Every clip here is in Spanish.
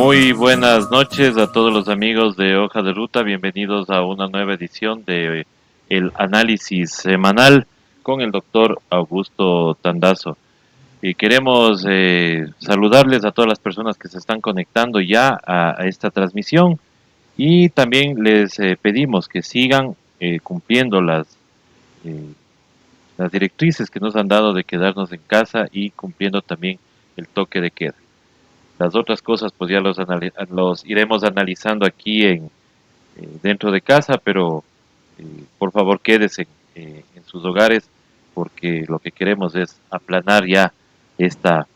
Muy buenas noches a todos los amigos de Hoja de Ruta, bienvenidos a una nueva edición de el análisis semanal con el doctor Augusto Tandazo. Y queremos saludarles a todas las personas que se están conectando ya a esta transmisión y también les pedimos que sigan cumpliendo las directrices que nos han dado de quedarnos en casa y cumpliendo también el toque de queda. Las otras cosas pues ya los iremos analizando aquí dentro de casa, pero por favor quédese en sus hogares porque lo que queremos es aplanar ya esta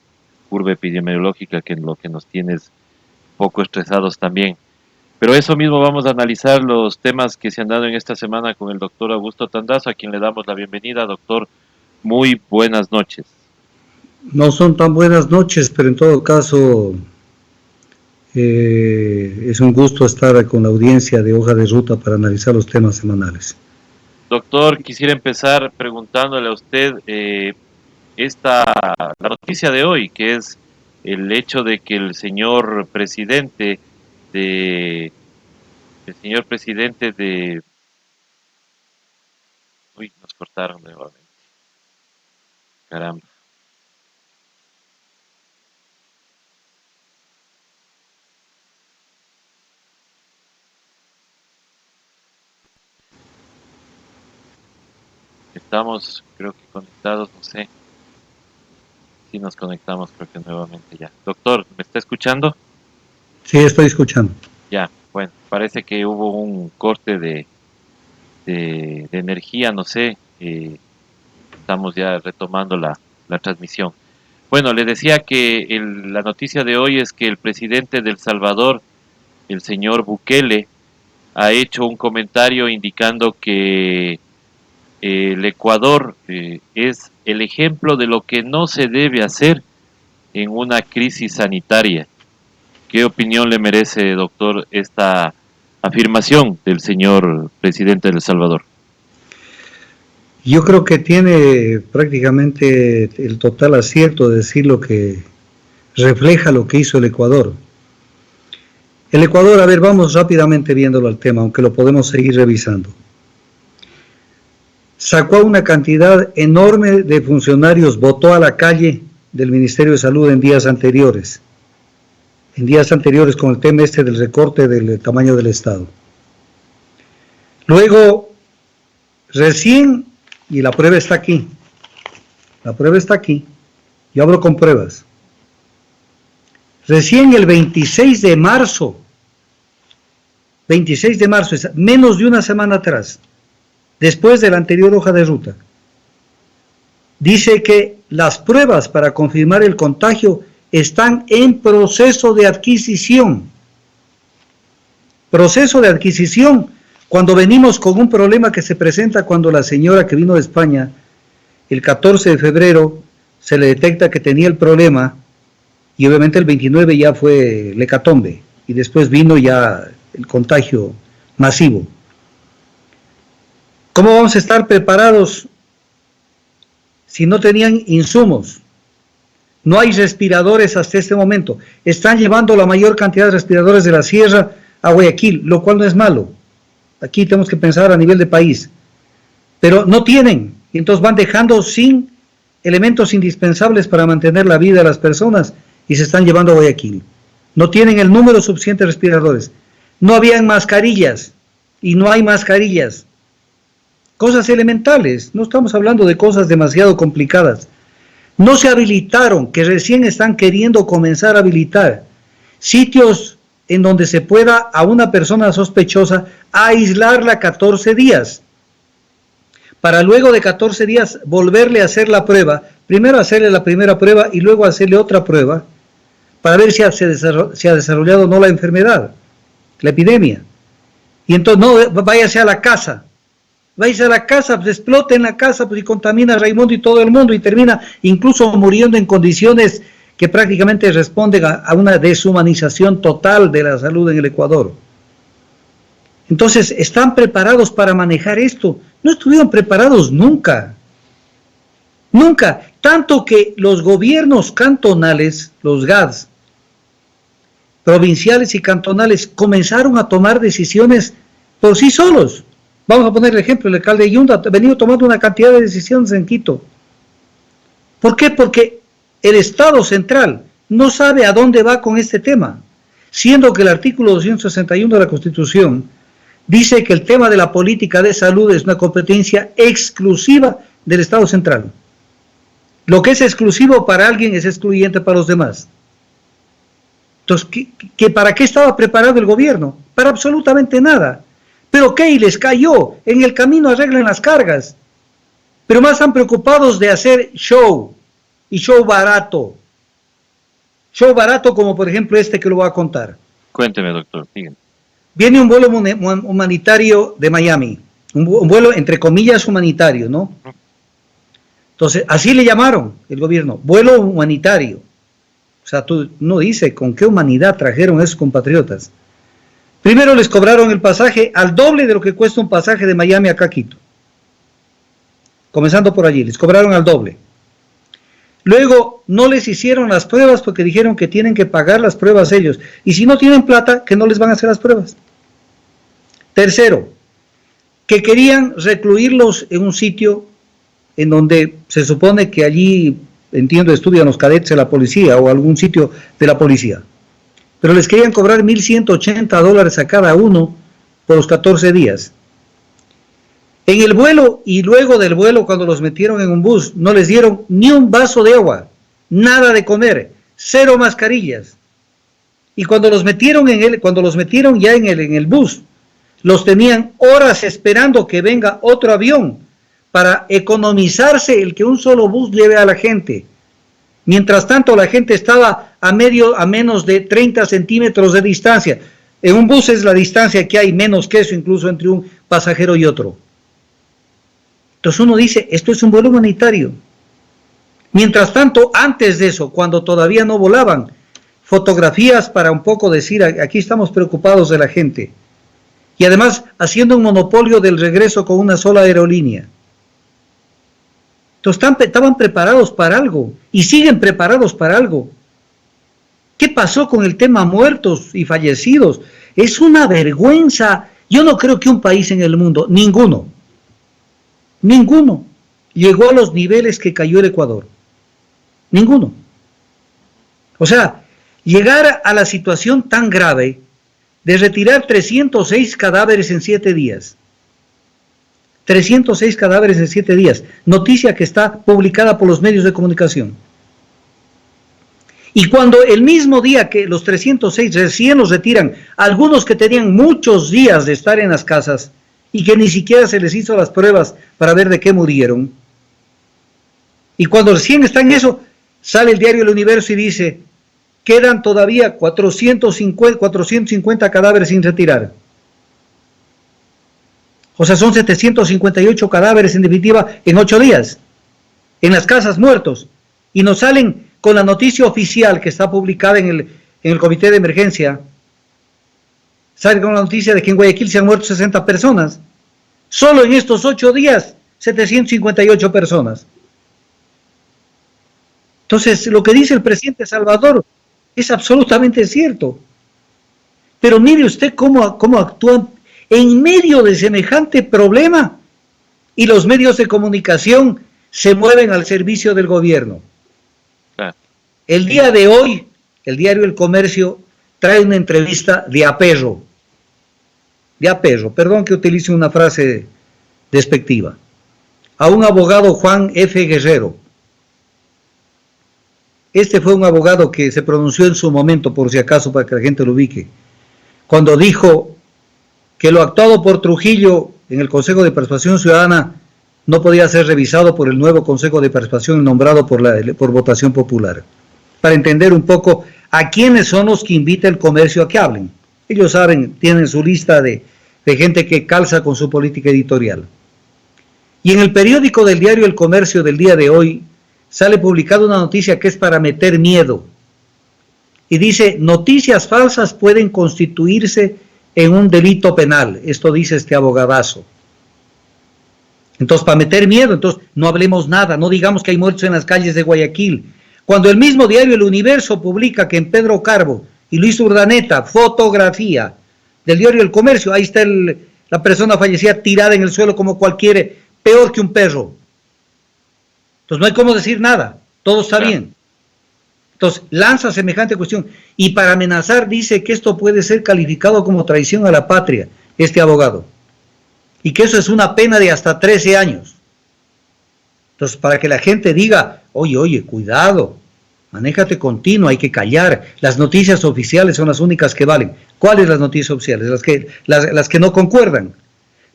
curva epidemiológica que lo que nos tiene es poco estresados también. Pero eso mismo vamos a analizar los temas que se han dado en esta semana con el doctor Augusto Tandazo, a quien le damos la bienvenida. Doctor, muy buenas noches. No son tan buenas noches, pero en todo caso es un gusto estar con la audiencia de Hoja de Ruta para analizar los temas semanales. Doctor, quisiera empezar preguntándole a usted la noticia de hoy, que es el hecho de que el señor presidente de uy, nos cortaron nuevamente. Caramba. Estamos, creo que conectados, no sé. Si nos conectamos, creo que nuevamente ya. Doctor, ¿me está escuchando? Sí, estoy escuchando. Ya, bueno, parece que hubo un corte de energía, no sé. Estamos ya retomando la transmisión. Bueno, le decía que la noticia de hoy es que el presidente de El Salvador, el señor Bukele, ha hecho un comentario indicando que el Ecuador es el ejemplo de lo que no se debe hacer en una crisis sanitaria. ¿Qué opinión le merece, doctor, esta afirmación del señor presidente de El Salvador? Yo creo que tiene prácticamente el total acierto de decir lo que refleja lo que hizo el Ecuador. El Ecuador, a ver, vamos rápidamente viéndolo al tema, aunque lo podemos seguir revisando. Sacó una cantidad enorme de funcionarios, votó a la calle del Ministerio de Salud en días anteriores con el tema este del recorte del tamaño del Estado. Luego, recién, y la prueba está aquí, yo hablo con pruebas, recién el 26 de marzo, es menos de una semana atrás, después de la anterior hoja de ruta, dice que las pruebas para confirmar el contagio están en proceso de adquisición. Proceso de adquisición, cuando venimos con un problema que se presenta cuando la señora que vino de España, el 14 de febrero, se le detecta que tenía el problema, y obviamente el 29 ya fue el hecatombe, y después vino ya el contagio masivo. ¿Cómo vamos a estar preparados si no tenían insumos? No hay respiradores hasta este momento. Están llevando la mayor cantidad de respiradores de la sierra a Guayaquil, lo cual no es malo. Aquí tenemos que pensar a nivel de país. Pero no tienen, y entonces van dejando sin elementos indispensables para mantener la vida de las personas y se están llevando a Guayaquil. No tienen el número suficiente de respiradores. No habían mascarillas y no hay mascarillas. Cosas elementales, no estamos hablando de cosas demasiado complicadas. No se habilitaron, que recién están queriendo comenzar a habilitar, sitios en donde se pueda a una persona sospechosa aislarla 14 días, para luego de 14 días volverle a hacer la prueba, primero hacerle la primera prueba y luego hacerle otra prueba, para ver si ha desarrollado o no la enfermedad, la epidemia. Y entonces, no, váyase a la casa, pues explote en la casa, pues y contamina a Raimundo y todo el mundo y termina incluso muriendo en condiciones que prácticamente responden a una deshumanización total de la salud en el Ecuador. Entonces, ¿están preparados para manejar esto? No estuvieron preparados nunca. Nunca. Tanto que los gobiernos cantonales, los GADs, provinciales y cantonales comenzaron a tomar decisiones por sí solos. Vamos a poner el ejemplo, el alcalde de Yunda ha venido tomando una cantidad de decisiones en Quito. ¿Por qué? Porque el Estado central no sabe a dónde va con este tema, siendo que el artículo 261 de la Constitución dice que el tema de la política de salud es una competencia exclusiva del Estado central. Lo que es exclusivo para alguien es excluyente para los demás. Entonces, ¿para qué estaba preparado el gobierno? Para absolutamente nada. ¿Pero qué? Y les cayó. En el camino arreglan las cargas. Pero más están preocupados de hacer show. Y show barato. Show barato como por ejemplo este que lo voy a contar. Cuénteme, doctor. Díganme. Viene un vuelo humanitario de Miami. Un vuelo entre comillas humanitario, ¿no? Entonces, así le llamaron el gobierno. Vuelo humanitario. O sea, tú no dices con qué humanidad trajeron esos compatriotas. Primero les cobraron el pasaje al doble de lo que cuesta un pasaje de Miami a Quito. Comenzando por allí, les cobraron al doble. Luego no les hicieron las pruebas porque dijeron que tienen que pagar las pruebas ellos. Y si no tienen plata, que no les van a hacer las pruebas. Tercero, que querían recluirlos en un sitio en donde se supone que allí, entiendo, estudian los cadetes de la policía o algún sitio de la policía. Pero les querían cobrar $1,180 a cada uno por los 14 días. En el vuelo y luego del vuelo, cuando los metieron en un bus, no les dieron ni un vaso de agua, nada de comer, 0 mascarillas. Y cuando los metieron ya en el bus, los tenían horas esperando que venga otro avión para economizarse el que un solo bus lleve a la gente. Mientras tanto, la gente estaba a menos de 30 centímetros de distancia. En un bus es la distancia que hay, menos que eso incluso entre un pasajero y otro. Entonces uno dice, esto es un vuelo humanitario. Mientras tanto, antes de eso, cuando todavía no volaban, fotografías para un poco decir, aquí estamos preocupados de la gente. Y además haciendo un monopolio del regreso con una sola aerolínea. Entonces estaban preparados para algo y siguen preparados para algo. ¿Qué pasó con el tema muertos y fallecidos? Es una vergüenza. Yo no creo que un país en el mundo, ninguno, llegó a los niveles que cayó el Ecuador. Ninguno. O sea, llegar a la situación tan grave de retirar 306 cadáveres en 7 días. 306 cadáveres en 7 días. Noticia que está publicada por los medios de comunicación. Y cuando el mismo día que los 306 recién los retiran, algunos que tenían muchos días de estar en las casas y que ni siquiera se les hizo las pruebas para ver de qué murieron. Y cuando recién está en eso, sale el diario El Universo y dice, quedan todavía 450 cadáveres sin retirar. O sea, son 758 cadáveres en definitiva en 8 días, en las casas muertos. Y nos salen con la noticia oficial que está publicada en el comité de emergencia. Sale con la noticia de que en Guayaquil se han muerto 60 personas. Solo en estos 8 días, 758 personas. Entonces, lo que dice el presidente Salvador es absolutamente cierto. Pero mire usted cómo actúan en medio de semejante problema y los medios de comunicación se mueven al servicio del gobierno. El día de hoy, el diario El Comercio trae una entrevista de aperro, perdón que utilice una frase despectiva, a un abogado Juan F. Guerrero. Este fue un abogado que se pronunció en su momento, por si acaso, para que la gente lo ubique, cuando dijo que lo actuado por Trujillo en el Consejo de Participación Ciudadana no podía ser revisado por el nuevo Consejo de Participación nombrado por votación popular. Para entender un poco a quiénes son los que invita el comercio a que hablen. Ellos saben, tienen su lista de gente que calza con su política editorial. Y en el periódico del diario El Comercio del día de hoy sale publicada una noticia que es para meter miedo. Y dice, noticias falsas pueden constituirse en un delito penal. Esto dice este abogadazo. Entonces, para meter miedo, entonces no hablemos nada, no digamos que hay muertos en las calles de Guayaquil. Cuando el mismo diario El Universo publica que en Pedro Carbo, y Luis Urdaneta, fotografía del diario El Comercio, ahí está la persona fallecida tirada en el suelo como cualquiera, peor que un perro. Entonces no hay cómo decir nada, todo está bien. Entonces lanza semejante cuestión y para amenazar dice que esto puede ser calificado como traición a la patria, este abogado, y que eso es una pena de hasta 13 años. Entonces, para que la gente diga, oye, cuidado, manéjate continuo, hay que callar, las noticias oficiales son las únicas que valen. ¿Cuáles las noticias oficiales? Las que no concuerdan.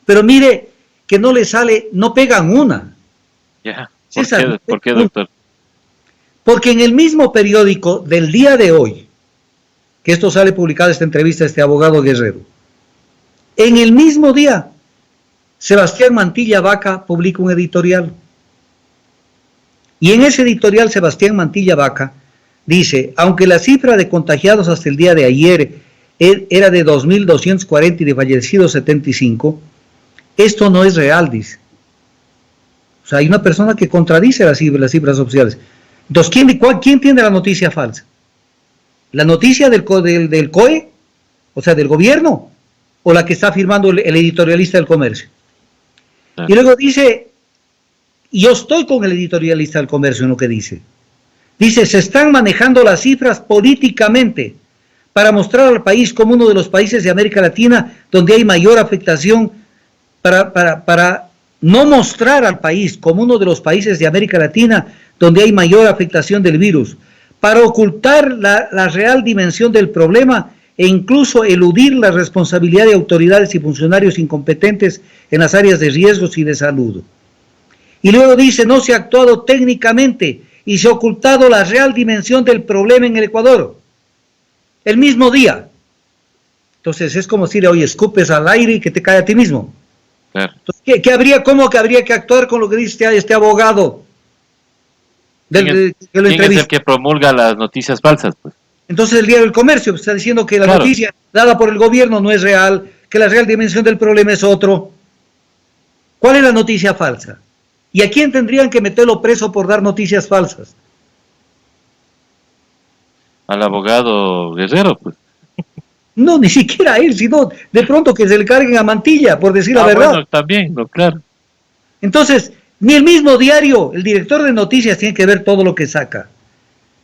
Pero mire que no le sale, no pegan una. Ya, ¿por qué, doctor? Porque en el mismo periódico del día de hoy, que esto sale publicada esta entrevista a este abogado Guerrero, en el mismo día, Sebastián Mantilla Vaca publica un editorial. Y en ese editorial Sebastián Mantilla Vaca dice, aunque la cifra de contagiados hasta el día de ayer era de 2.240 y de fallecidos 75, esto no es real, dice. O sea, hay una persona que contradice las cifras oficiales. Entonces, ¿quién tiene la noticia falsa? ¿La noticia del COE? O sea, del gobierno, o la que está firmando el editorialista del Comercio. Y luego dice, yo estoy con el editorialista del Comercio en lo que dice. Dice, se están manejando las cifras políticamente para mostrar al país como uno de los países de América Latina donde hay mayor afectación, para no mostrar al país como uno de los países de América Latina donde hay mayor afectación del virus, para ocultar la real dimensión del problema e incluso eludir la responsabilidad de autoridades y funcionarios incompetentes en las áreas de riesgos y de salud. Y luego dice, no se ha actuado técnicamente y se ha ocultado la real dimensión del problema en el Ecuador. El mismo día. Entonces es como decir, oye, escupes al aire y que te cae a ti mismo. Claro. Entonces, ¿cómo que habría que actuar con lo que dice este abogado? ¿Quién es el que promulga las noticias falsas? Pues? Entonces el diario El Comercio está diciendo que la noticia dada por el gobierno no es real, que la real dimensión del problema es otro. ¿Cuál es la noticia falsa? ¿Y a quién tendrían que meterlo preso por dar noticias falsas? Al abogado Guerrero, pues. No, ni siquiera a él, sino de pronto que se le carguen a Mantilla, por decir la verdad. Bueno, también, no, claro. Entonces, ni el mismo diario, el director de noticias tiene que ver todo lo que saca.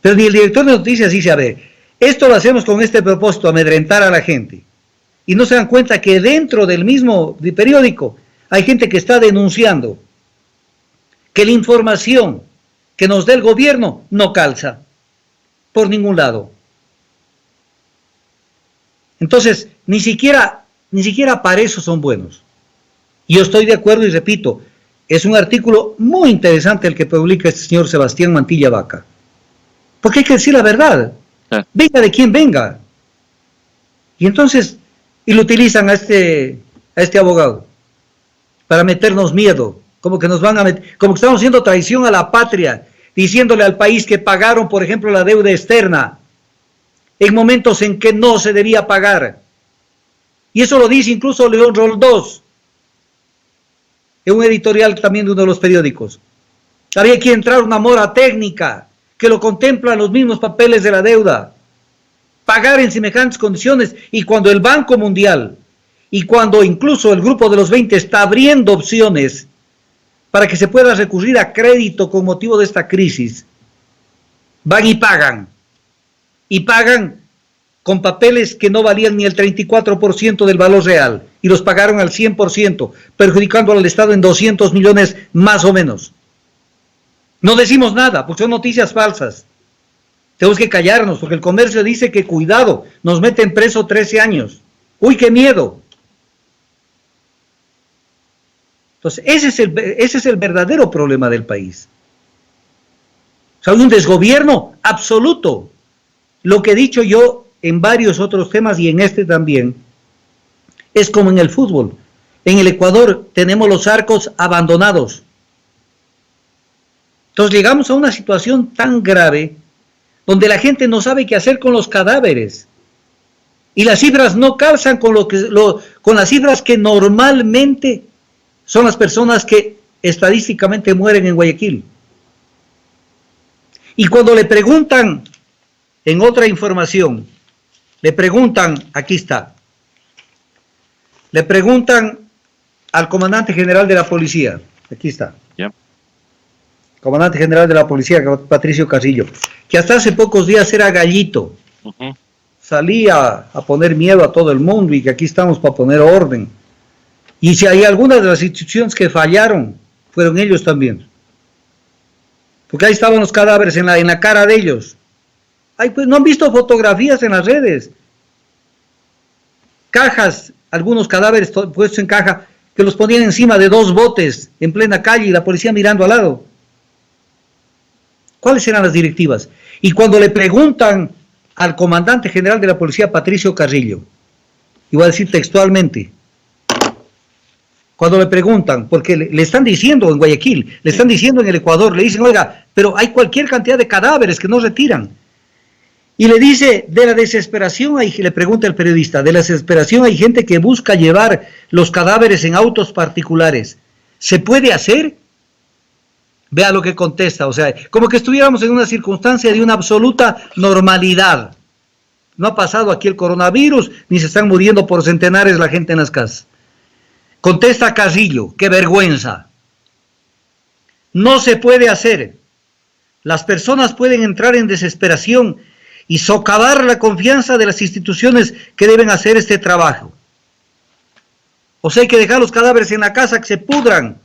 Pero ni el director de noticias dice, a ver, esto lo hacemos con este propósito, amedrentar a la gente. Y no se dan cuenta que dentro del mismo periódico hay gente que está denunciando que la información que nos da el gobierno no calza por ningún lado. Entonces, ni siquiera para eso son buenos. Y yo estoy de acuerdo y repito, es un artículo muy interesante el que publica este señor Sebastián Mantilla Vaca. Porque hay que decir la verdad. Venga de quien venga. Y entonces, y lo utilizan a este abogado para meternos miedo, como que nos van a meter, como que estamos haciendo traición a la patria, diciéndole al país que pagaron, por ejemplo, la deuda externa en momentos en que no se debía pagar. Y eso lo dice incluso León Roldós, en un editorial también de uno de los periódicos. Había que entrar una mora técnica que lo contemplan los mismos papeles de la deuda. Pagar en semejantes condiciones, y cuando el Banco Mundial y cuando incluso el Grupo de los 20 está abriendo opciones para que se pueda recurrir a crédito con motivo de esta crisis, van y pagan con papeles que no valían ni el 34% del valor real, y los pagaron al 100%, perjudicando al Estado en 200 millones más o menos. No decimos nada, porque son noticias falsas. Tenemos que callarnos, porque el Comercio dice que cuidado, nos meten preso 13 años. ¡Uy, qué miedo! Entonces, ese es el verdadero problema del país. O sea, hay un desgobierno absoluto. Lo que he dicho yo en varios otros temas y en este también, es como en el fútbol. En el Ecuador tenemos los arcos abandonados. Entonces llegamos a una situación tan grave donde la gente no sabe qué hacer con los cadáveres. Y las cifras no calzan con las cifras que normalmente son las personas que estadísticamente mueren en Guayaquil. Y cuando le preguntan en otra información Le preguntan, aquí está, le preguntan al comandante general de la policía, aquí está, Ya. comandante general de la policía, Patricio Carrillo, que hasta hace pocos días era gallito, Ujú. salía a poner miedo a todo el mundo y que aquí estamos para poner orden. Y si hay algunas de las instituciones que fallaron, fueron ellos también. Porque ahí estaban los cadáveres en la cara de ellos. Ay, pues no han visto fotografías en las redes. Cajas, algunos cadáveres puestos en caja, que los ponían encima de 2 botes en plena calle y la policía mirando al lado. ¿Cuáles eran las directivas? Y cuando le preguntan al comandante general de la policía, Patricio Carrillo, y voy a decir textualmente, cuando le preguntan, porque le están diciendo en Guayaquil, le están diciendo en el Ecuador, le dicen, oiga, pero hay cualquier cantidad de cadáveres que no retiran. Y le dice, de la desesperación, le pregunta el periodista, de la desesperación hay gente que busca llevar los cadáveres en autos particulares. ¿Se puede hacer? Vea lo que contesta, o sea, como que estuviéramos en una circunstancia de una absoluta normalidad. No ha pasado aquí el coronavirus, ni se están muriendo por centenares la gente en las casas. Contesta Carrillo, qué vergüenza. No se puede hacer. Las personas pueden entrar en desesperación y socavar la confianza de las instituciones que deben hacer este trabajo. O sea, hay que dejar los cadáveres en la casa que se pudran.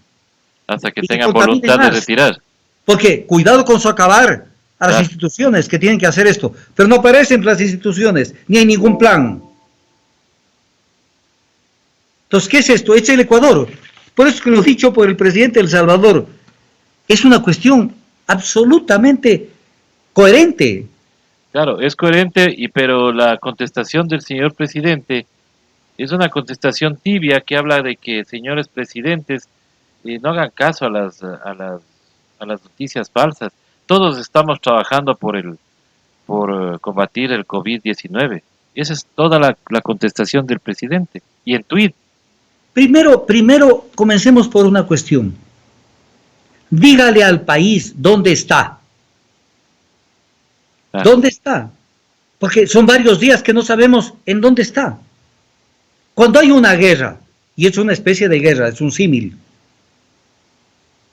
Hasta que tengan voluntad de retirar. Porque cuidado con socavar a las instituciones que tienen que hacer esto. Pero no aparecen las instituciones, ni hay ningún plan. Entonces, ¿qué es esto? Es el Ecuador. Por eso que lo dicho por el presidente de El Salvador, es una cuestión absolutamente coherente. Claro, es coherente, pero la contestación del señor presidente es una contestación tibia que habla de que, señores presidentes, no hagan caso a las noticias falsas. Todos estamos trabajando por combatir el COVID-19. Esa es toda la contestación del presidente. Y en tuit. Primero, comencemos por una cuestión. Dígale al país dónde está. ¿Dónde está? Porque son varios días que no sabemos en dónde está. Cuando hay una guerra, y es una especie de guerra, es un símil,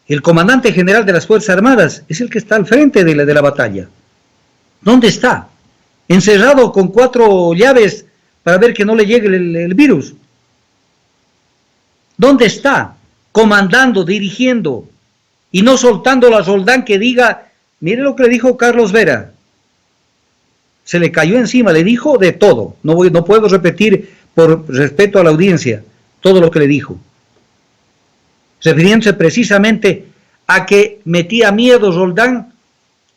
el comandante general de las Fuerzas Armadas es el que está al frente de la batalla. ¿Dónde está? Encerrado con 4 llaves para ver que no le llegue el virus. ¿Dónde está? Comandando, dirigiendo, y no soltando la Roldán que diga, mire lo que le dijo Carlos Vera. Se le cayó encima, le dijo de todo. No puedo repetir por respeto a la audiencia todo lo que le dijo. Refiriéndose precisamente a que metía miedo Roldán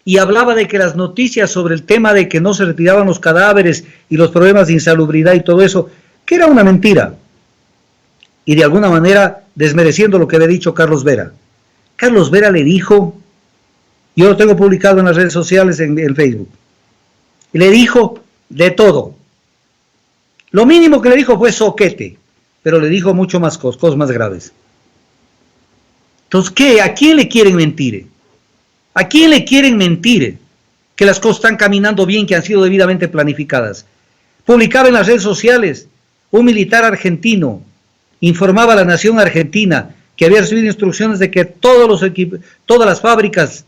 y hablaba de que las noticias sobre el tema de que no se retiraban los cadáveres y los problemas de insalubridad y todo eso, que era una mentira. Y de alguna manera desmereciendo lo que había dicho Carlos Vera. Carlos Vera le dijo, yo lo tengo publicado en las redes sociales, en Facebook, y le dijo de todo. Lo mínimo que le dijo fue soquete, pero le dijo mucho más cosas más graves. Entonces, ¿qué? ¿A quién le quieren mentir? ¿A quién le quieren mentir que las cosas están caminando bien, que han sido debidamente planificadas? Publicaba en las redes sociales un militar argentino, informaba a la nación argentina que había recibido instrucciones de que todas las fábricas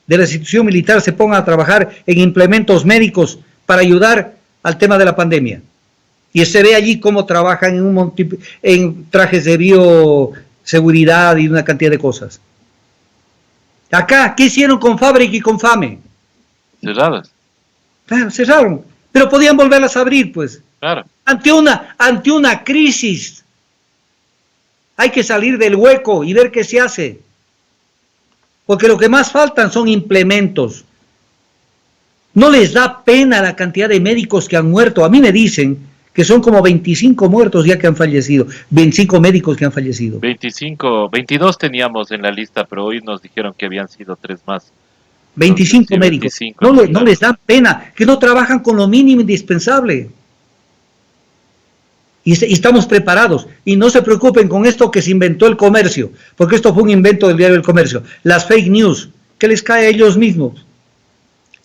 de la institución militar se pongan a trabajar en implementos médicos para ayudar al tema de la pandemia. Y se ve allí cómo trabajan en trajes de bioseguridad y una cantidad de cosas. Acá, ¿qué hicieron con Fábrica y con FAME? Cerradas. Claro, cerraron, pero podían volverlas a abrir, pues. Claro. Ante una crisis, hay que salir del hueco y ver qué se hace. Porque lo que más faltan son implementos. No les da pena la cantidad de médicos que han muerto. A mí me dicen que son como 25 muertos ya que han fallecido. 25 médicos que han fallecido. 22 teníamos en la lista, pero hoy nos dijeron que habían sido 3 más. 25 Entonces, sí, médicos. 25, No les da pena, que no trabajan con lo mínimo indispensable. Y estamos preparados. Y no se preocupen con esto que se inventó el comercio, porque esto fue un invento del diario El Comercio. Las fake news, que les cae a ellos mismos.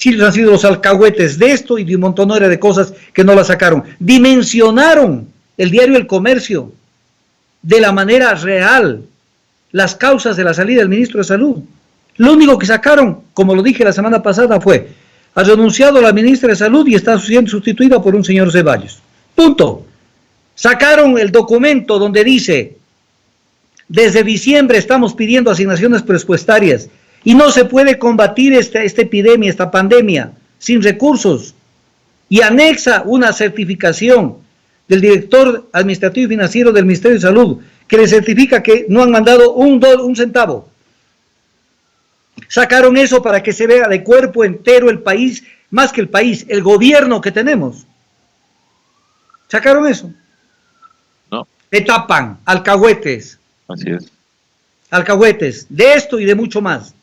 Chiles han sido los alcahuetes de esto y de un montón de cosas que no la sacaron. Dimensionaron el diario El Comercio de la manera real las causas de la salida del ministro de Salud. Lo único que sacaron, como lo dije la semana pasada, fue: ha renunciado la ministra de Salud y está siendo sustituida por un señor Ceballos. Punto. Sacaron el documento donde dice: desde diciembre estamos pidiendo asignaciones presupuestarias y no se puede combatir esta epidemia, esta pandemia, sin recursos. Y anexa una certificación del director administrativo y financiero del Ministerio de Salud, que le certifica que no han mandado un centavo. Sacaron eso para que se vea de cuerpo entero el país, más que el país, el gobierno que tenemos. Sacaron eso. No. Le tapan, alcahuetes. Así es. Alcahuetes, de esto y de mucho más.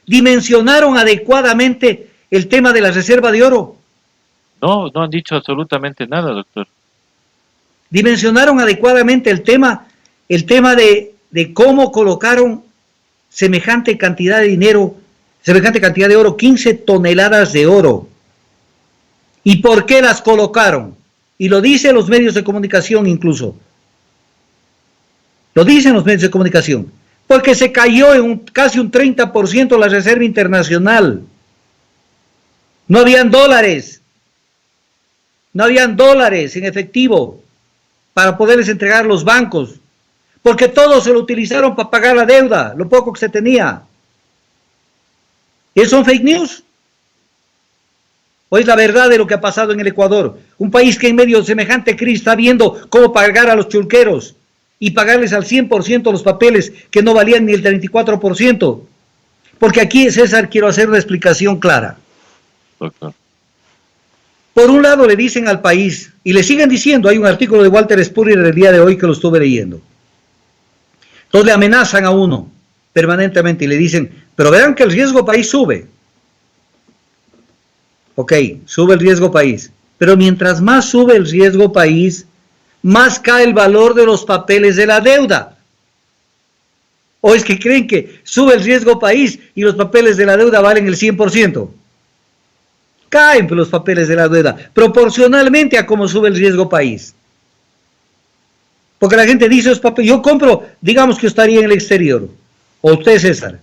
Dimensionaron adecuadamente el tema de la reserva de oro. No, no han dicho absolutamente nada, doctor. Dimensionaron adecuadamente el tema de cómo colocaron semejante cantidad de dinero, semejante cantidad de oro, 15 toneladas de oro. ¿Y por qué las colocaron? Y lo dicen los medios de comunicación incluso. Lo dicen los medios de comunicación. Porque se cayó en casi un 30% la reserva internacional. No habían dólares. No habían dólares en efectivo para poderles entregar a los bancos. Porque todo se lo utilizaron para pagar la deuda, lo poco que se tenía. ¿Eso son fake news? ¿O es la verdad de lo que ha pasado en el Ecuador? Un país que en medio de semejante crisis está viendo cómo pagar a los chulqueros y pagarles al 100% los papeles que no valían ni el 34%. Porque aquí, César, quiero hacer una explicación clara. Doctor. Por un lado le dicen al país, y le siguen diciendo, hay un artículo de Walter Spurrier del día de hoy que lo estuve leyendo. Entonces le amenazan a uno permanentemente y le dicen, pero verán que el riesgo país sube. Ok, sube el riesgo país. Pero mientras más sube el riesgo país, más cae el valor de los papeles de la deuda. ¿O es que creen que sube el riesgo país y los papeles de la deuda valen el 100%? Caen los papeles de la deuda proporcionalmente a cómo sube el riesgo país. Porque la gente dice, yo compro, digamos que yo estaría en el exterior, o usted, César,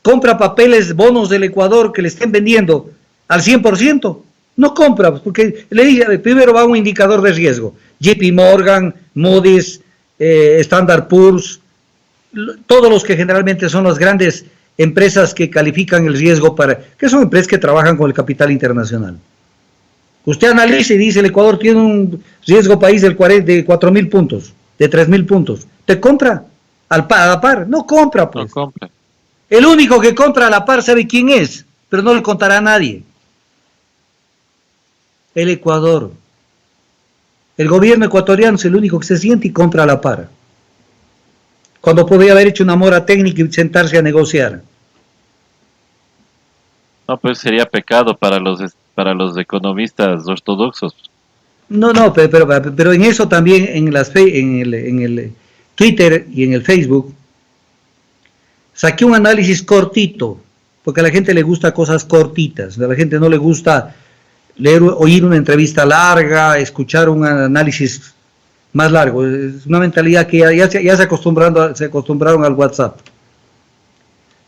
compra papeles, bonos del Ecuador que le estén vendiendo al 100%. No compra, porque le dice, primero va un indicador de riesgo. JP Morgan, Moody's, Standard Poor's, todos los que generalmente son las grandes empresas que califican el riesgo que son empresas que trabajan con el capital internacional. Usted analiza y dice, el Ecuador tiene un riesgo país de 4.000 puntos, de 3.000 puntos. ¿Te compra a la par? No compra, pues. No compra. El único que compra a la par sabe quién es, pero no le contará a nadie. El Ecuador. El gobierno ecuatoriano es el único que se siente y compra a la par. Cuando podría haber hecho una mora técnica y sentarse a negociar. No, pues sería pecado para los economistas ortodoxos. No, pero en eso también, en el Twitter y en el Facebook, saqué un análisis cortito, porque a la gente le gusta cosas cortitas, a la gente no le gusta oír una entrevista larga, escuchar un análisis más largo. Es una mentalidad que ya se acostumbraron al WhatsApp.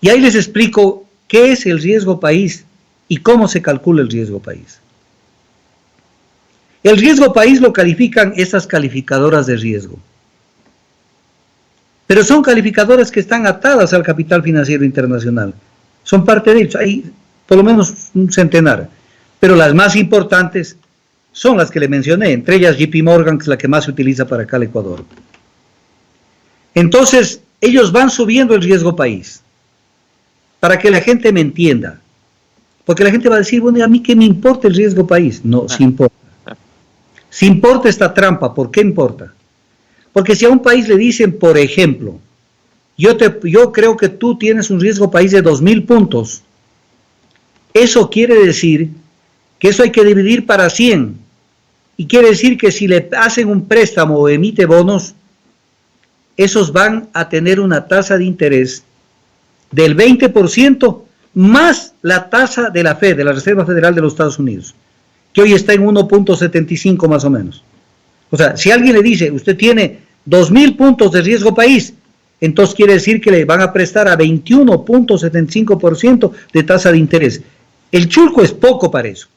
Y ahí les explico qué es el riesgo país y cómo se calcula el riesgo país. El riesgo país lo califican estas calificadoras de riesgo. Pero son calificadoras que están atadas al capital financiero internacional. Son parte de ellos. Hay por lo menos un centenar. Pero las más importantes son las que le mencioné, entre ellas JP Morgan, que es la que más se utiliza para acá el Ecuador. Entonces, ellos van subiendo el riesgo país, para que la gente me entienda. Porque la gente va a decir, bueno, ¿a mí qué me importa el riesgo país? No, sí importa. Sí importa esta trampa. ¿Por qué importa? Porque si a un país le dicen, por ejemplo, yo creo que tú tienes un riesgo país de 2.000 puntos, eso quiere decir que eso hay que dividir para 100. Y quiere decir que si le hacen un préstamo o emite bonos, esos van a tener una tasa de interés del 20% más la tasa de la Fed, de la Reserva Federal de los Estados Unidos, que hoy está en 1.75 más o menos. O sea, si alguien le dice, usted tiene 2.000 puntos de riesgo país, entonces quiere decir que le van a prestar a 21.75% de tasa de interés. El chulco es poco para eso.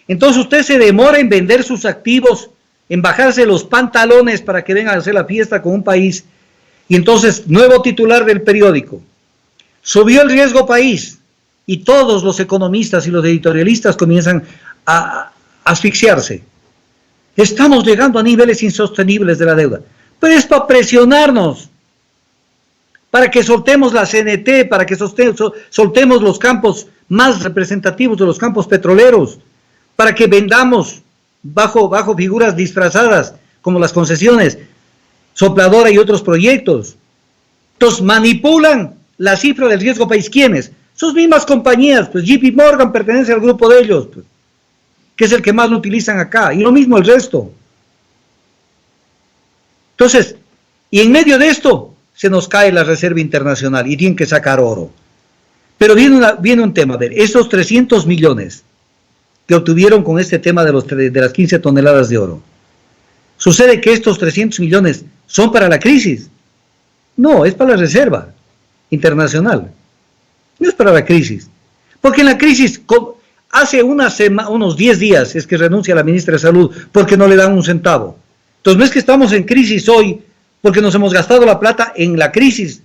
Entonces usted se demora en vender sus activos, en bajarse los pantalones para que vengan a hacer la fiesta con un país. Y entonces, nuevo titular del periódico, subió el riesgo país y todos los economistas y los editorialistas comienzan a asfixiarse. Estamos llegando a niveles insostenibles de la deuda. Pero es para presionarnos, para que soltemos la CNT, para que soltemos los campos más representativos de los campos petroleros, para que vendamos bajo figuras disfrazadas, como las concesiones, Sopladora y otros proyectos. Entonces manipulan la cifra del riesgo país. ¿Quiénes? Sus mismas compañías, pues JP Morgan pertenece al grupo de ellos, pues, que es el que más lo utilizan acá, y lo mismo el resto. Entonces, y en medio de esto, se nos cae la Reserva Internacional y tienen que sacar oro. Pero viene un tema, a ver, esos 300 millones que obtuvieron con este tema de las 15 toneladas de oro. Sucede que estos 300 millones son para la crisis. No, es para la Reserva Internacional. No es para la crisis. Porque en la crisis, hace unos 10 días es que renuncia la ministra de Salud porque no le dan un centavo. Entonces no es que estamos en crisis hoy porque nos hemos gastado la plata en la crisis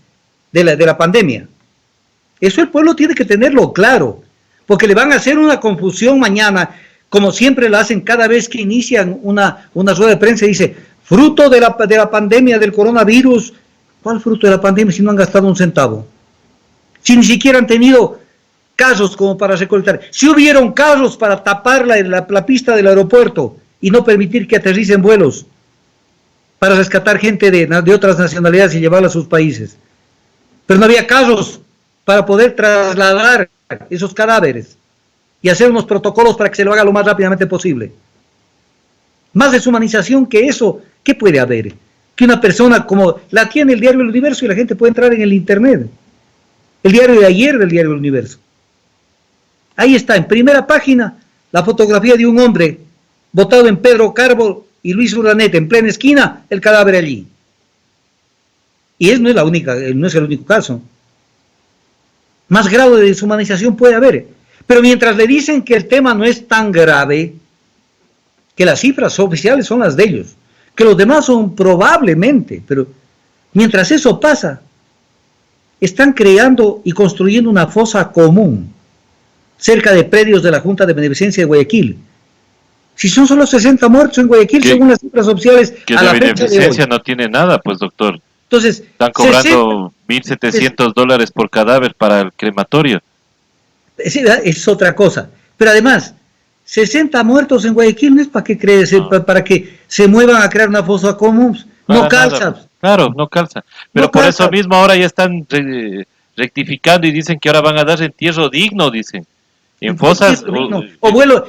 de la pandemia. Eso el pueblo tiene que tenerlo claro, porque le van a hacer una confusión mañana, como siempre la hacen cada vez que inician una rueda de prensa y dice, fruto de la pandemia del coronavirus. ¿Cuál fruto de la pandemia si no han gastado un centavo? Si ni siquiera han tenido casos como para recolectar. Si hubieron casos para tapar la pista del aeropuerto y no permitir que aterricen vuelos para rescatar gente de otras nacionalidades y llevarla a sus países. Pero no había casos para poder trasladar esos cadáveres y hacer unos protocolos para que se lo haga lo más rápidamente posible. Más deshumanización que eso, ¿qué puede haber? Que una persona como la tiene el diario El Universo y la gente puede entrar en el internet. El diario de ayer del diario El Universo. Ahí está, en primera página, la fotografía de un hombre botado en Pedro Carbo y Luis Urdaneta, en plena esquina, el cadáver allí. Y no es el único caso. Más grado de deshumanización puede haber. Pero mientras le dicen que el tema no es tan grave, que las cifras oficiales son las de ellos, que los demás son probablemente, pero mientras eso pasa, están creando y construyendo una fosa común cerca de predios de la Junta de Beneficencia de Guayaquil. Si son solo 60 muertos en Guayaquil, según las cifras oficiales, que a de la fecha beneficencia de hoy. no tiene nada, pues doctor. Entonces, Están cobrando $1.700 por cadáver para el crematorio. Es otra cosa. Pero además, 60 muertos en Guayaquil no es para que para que se muevan a crear una fosa común. No calza. Nada. Claro, no calza. Pero No por calza. eso mismo ahora ya están rectificando y dicen que ahora van a dar entierro digno, dicen. En fosas...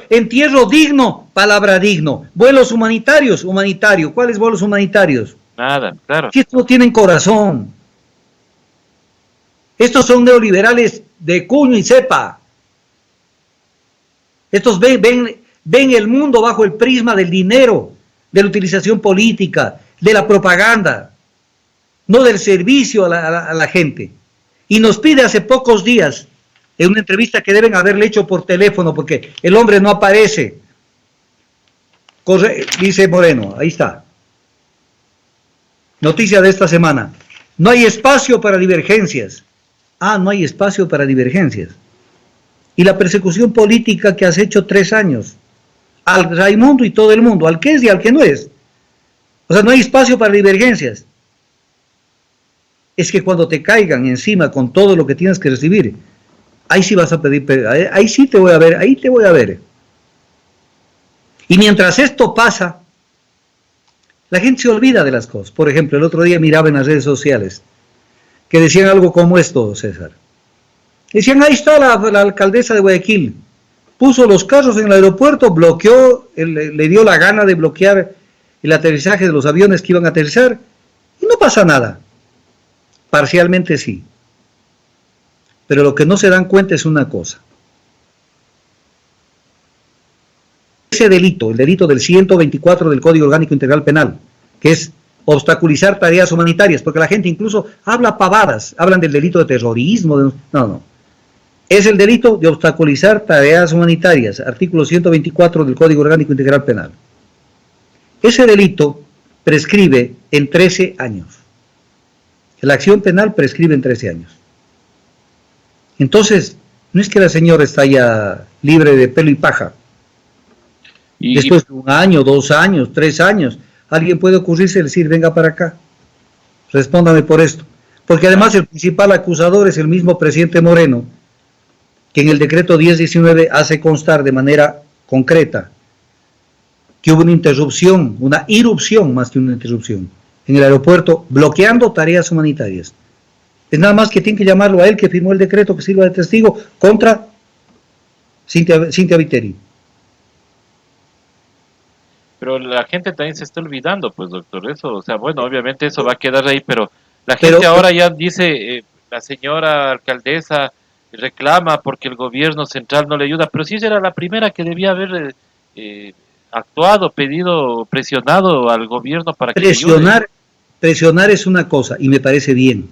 Entierro digno, palabra digno. Vuelos humanitarios, humanitario. ¿Cuáles vuelos humanitarios? Nada, claro. Si estos no tienen corazón. Estos son neoliberales de cuño y cepa. Estos ven el mundo bajo el prisma del dinero, de la utilización política, de la propaganda, no del servicio a la gente. Y nos pide hace pocos días, en una entrevista que deben haberle hecho por teléfono, porque el hombre no aparece. Dice Moreno, ahí está. Noticia de esta semana. No hay espacio para divergencias. No hay espacio para divergencias. Y la persecución política que has hecho 3 años, al Raimundo y todo el mundo, al que es y al que no es. O sea, no hay espacio para divergencias. Es que cuando te caigan encima con todo lo que tienes que recibir, ahí sí vas a pedir, ahí sí te voy a ver, ahí te voy a ver. Y mientras esto pasa, la gente se olvida de las cosas. Por ejemplo, el otro día miraba en las redes sociales que decían algo como esto, César. Decían, ahí está la alcaldesa de Guayaquil, puso los carros en el aeropuerto, bloqueó, le dio la gana de bloquear el aterrizaje de los aviones que iban a aterrizar, y no pasa nada. Parcialmente sí. pero lo que no se dan cuenta es una cosa. Ese delito, el delito del 124 del Código Orgánico Integral Penal, que es obstaculizar tareas humanitarias, porque la gente incluso habla pavadas, hablan del delito de terrorismo, no. Es el delito de obstaculizar tareas humanitarias, artículo 124 del Código Orgánico Integral Penal. Ese delito prescribe en 13 años. La acción penal prescribe en 13 años. Entonces, no es que la señora está ya libre de pelo y paja. Después de 1 año, 2 años, 3 años, alguien puede ocurrirse y decir, venga para acá, respóndame por esto. Porque además el principal acusador es el mismo presidente Moreno, que en el decreto 1019 hace constar de manera concreta que hubo una irrupción más que una interrupción, en el aeropuerto, bloqueando tareas humanitarias. Es nada más que tiene que llamarlo a él, que firmó el decreto, que sirva de testigo contra Cintia Viteri. Pero la gente también se está olvidando, pues, doctor, eso, o sea, bueno, obviamente eso va a quedar ahí, pero la gente ahora ya dice, la señora alcaldesa reclama porque el gobierno central no le ayuda, pero si ella era la primera que debía haber actuado, pedido, presionado al gobierno para que le ayude. Presionar es una cosa, y me parece bien,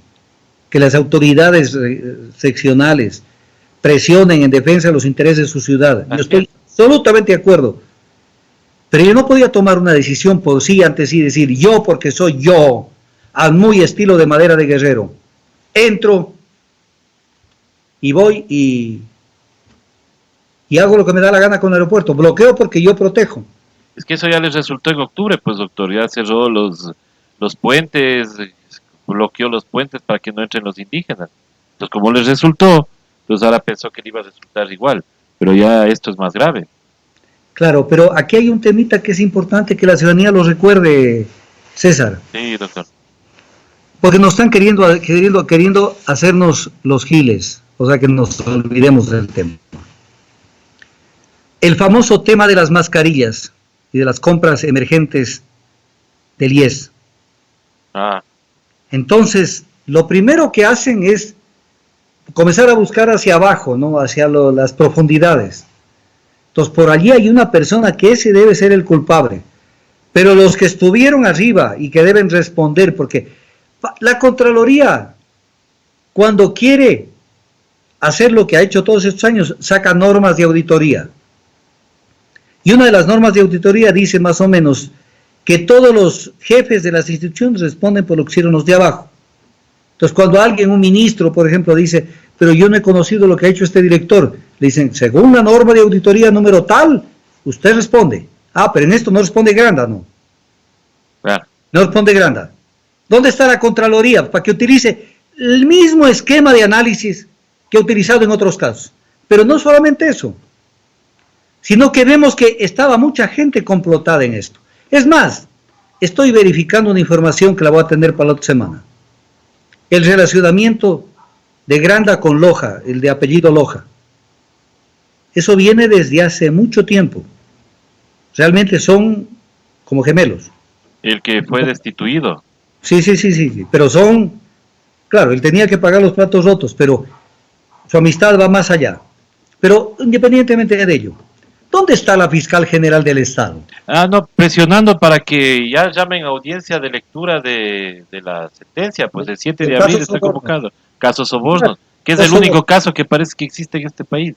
que las autoridades seccionales presionen en defensa de los intereses de su ciudad. Yo estoy absolutamente de acuerdo. Pero yo no podía tomar una decisión por sí, antes sí decir, yo porque soy yo, al muy estilo de Madera de Guerrero, entro y voy y hago lo que me da la gana con el aeropuerto, bloqueo porque yo protejo. Es que eso ya les resultó en octubre, pues, doctor, ya cerró los puentes, bloqueó los puentes para que no entren los indígenas. Entonces, como les resultó, pues ahora pensó que le iba a resultar igual, pero ya esto es más grave. Claro, pero aquí hay un temita que es importante que la ciudadanía lo recuerde, César. Sí, doctor. Porque nos están queriendo hacernos los giles, o sea que nos olvidemos del tema. El famoso tema de las mascarillas y de las compras emergentes del IES. Entonces, lo primero que hacen es comenzar a buscar hacia abajo, ¿no? Hacia las profundidades. Entonces, por allí hay una persona que ese debe ser el culpable. Pero los que estuvieron arriba y que deben responder, porque la Contraloría, cuando quiere hacer lo que ha hecho todos estos años, saca normas de auditoría. Y una de las normas de auditoría dice más o menos que todos los jefes de las instituciones responden por lo que hicieron los de abajo. Entonces, cuando alguien, un ministro, por ejemplo, dice, pero yo no he conocido lo que ha hecho este director, le dicen, según la norma de auditoría número tal, usted responde. Ah, pero en esto no responde Granda, no. No responde Granda. ¿Dónde está la Contraloría? Para que utilice el mismo esquema de análisis que ha utilizado en otros casos. Pero no solamente eso, sino que vemos que estaba mucha gente complotada en esto. Es más, estoy verificando una información que la voy a tener para la otra semana. El relacionamiento de Granda con Loja, el de apellido Loja. Eso viene desde hace mucho tiempo. Realmente son como gemelos. El que fue destituido. Sí, pero son, claro, él tenía que pagar los platos rotos, pero su amistad va más allá. Pero independientemente de ello, ¿dónde está la fiscal general del Estado? No, presionando para que ya llamen a audiencia de lectura de la sentencia, pues el 7 de abril está convocado. Caso Sobornos, que es el único caso que parece que existe en este país.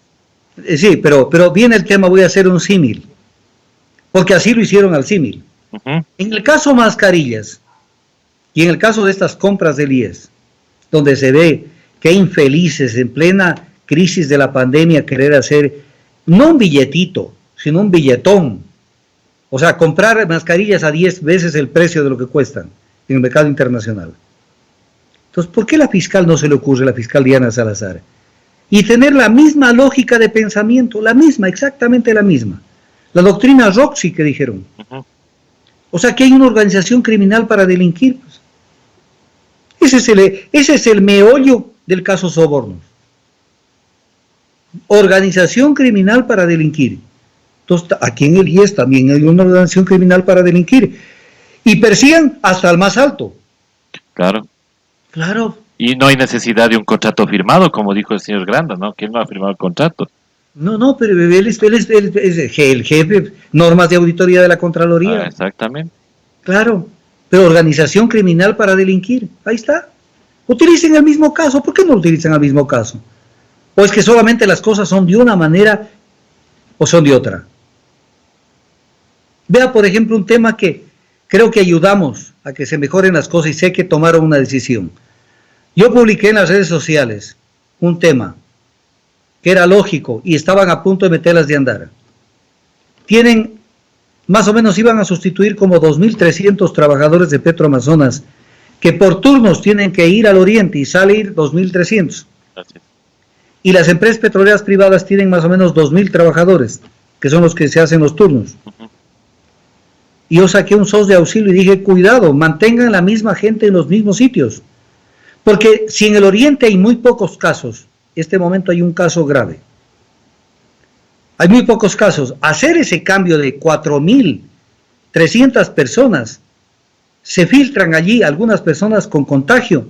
Sí, pero viene el tema, voy a hacer un símil, porque así lo hicieron al símil. En el caso mascarillas y en el caso de estas compras del IES, donde se ve que infelices en plena crisis de la pandemia querer hacer no un billetito, sino un billetón. O sea, comprar mascarillas a 10 veces el precio de lo que cuestan en el mercado internacional. Entonces, ¿por qué la fiscal no se le ocurre, la fiscal Diana Salazar? Y tener la misma lógica de pensamiento, la misma, exactamente la misma. La doctrina Roxy que dijeron. O sea, que hay una organización criminal para delinquir. Pues. Ese es el meollo del caso Sobornos. Organización criminal para delinquir. Entonces, aquí en el IES también hay una organización criminal para delinquir. Y persigan hasta el más alto. Claro. Claro. Y no hay necesidad de un contrato firmado, como dijo el señor Granda, ¿no? Que él no ha firmado el contrato. No, no, pero él es el jefe, normas de auditoría de la Ah, Contraloría, exactamente. claro, pero organización criminal para delinquir, ahí está. Utilicen el mismo caso, ¿por qué no utilizan el mismo caso? ¿O es que solamente las cosas son de una manera o son de otra? Vea, por ejemplo, un tema que creo que ayudamos a que se mejoren las cosas y sé que tomaron una decisión. Yo publiqué en las redes sociales un tema que era lógico y estaban a punto de meterlas de andar. Tienen, más o menos iban a sustituir como 2.300 trabajadores de Petroamazonas que por turnos tienen que ir al oriente y salir 2.300. Así es. Y las empresas petroleras privadas tienen más o menos 2.000 trabajadores, que son los que se hacen los turnos. Y yo saqué un SOS de auxilio y dije, cuidado, mantengan la misma gente en los mismos sitios. Porque si en el oriente hay muy pocos casos, en este momento hay un caso grave. Hay muy pocos casos. Hacer ese cambio de 4.300 personas, se filtran allí algunas personas con contagio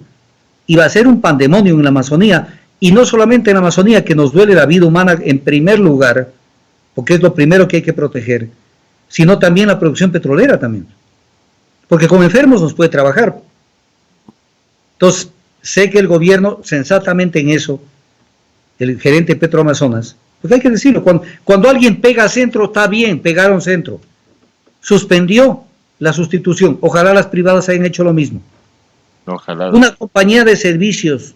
y va a ser un pandemonio en la Amazonía. Y no solamente en la Amazonía, que nos duele la vida humana en primer lugar, porque es lo primero que hay que proteger, sino también la producción petrolera también. Porque con enfermos nos puede trabajar. Entonces, sé que el gobierno, sensatamente en eso, el gerente de Petroamazonas, porque hay que decirlo, cuando alguien pega centro, está bien, pegaron centro. Suspendió la sustitución. Ojalá las privadas hayan hecho lo mismo. Ojalá. Una compañía de servicios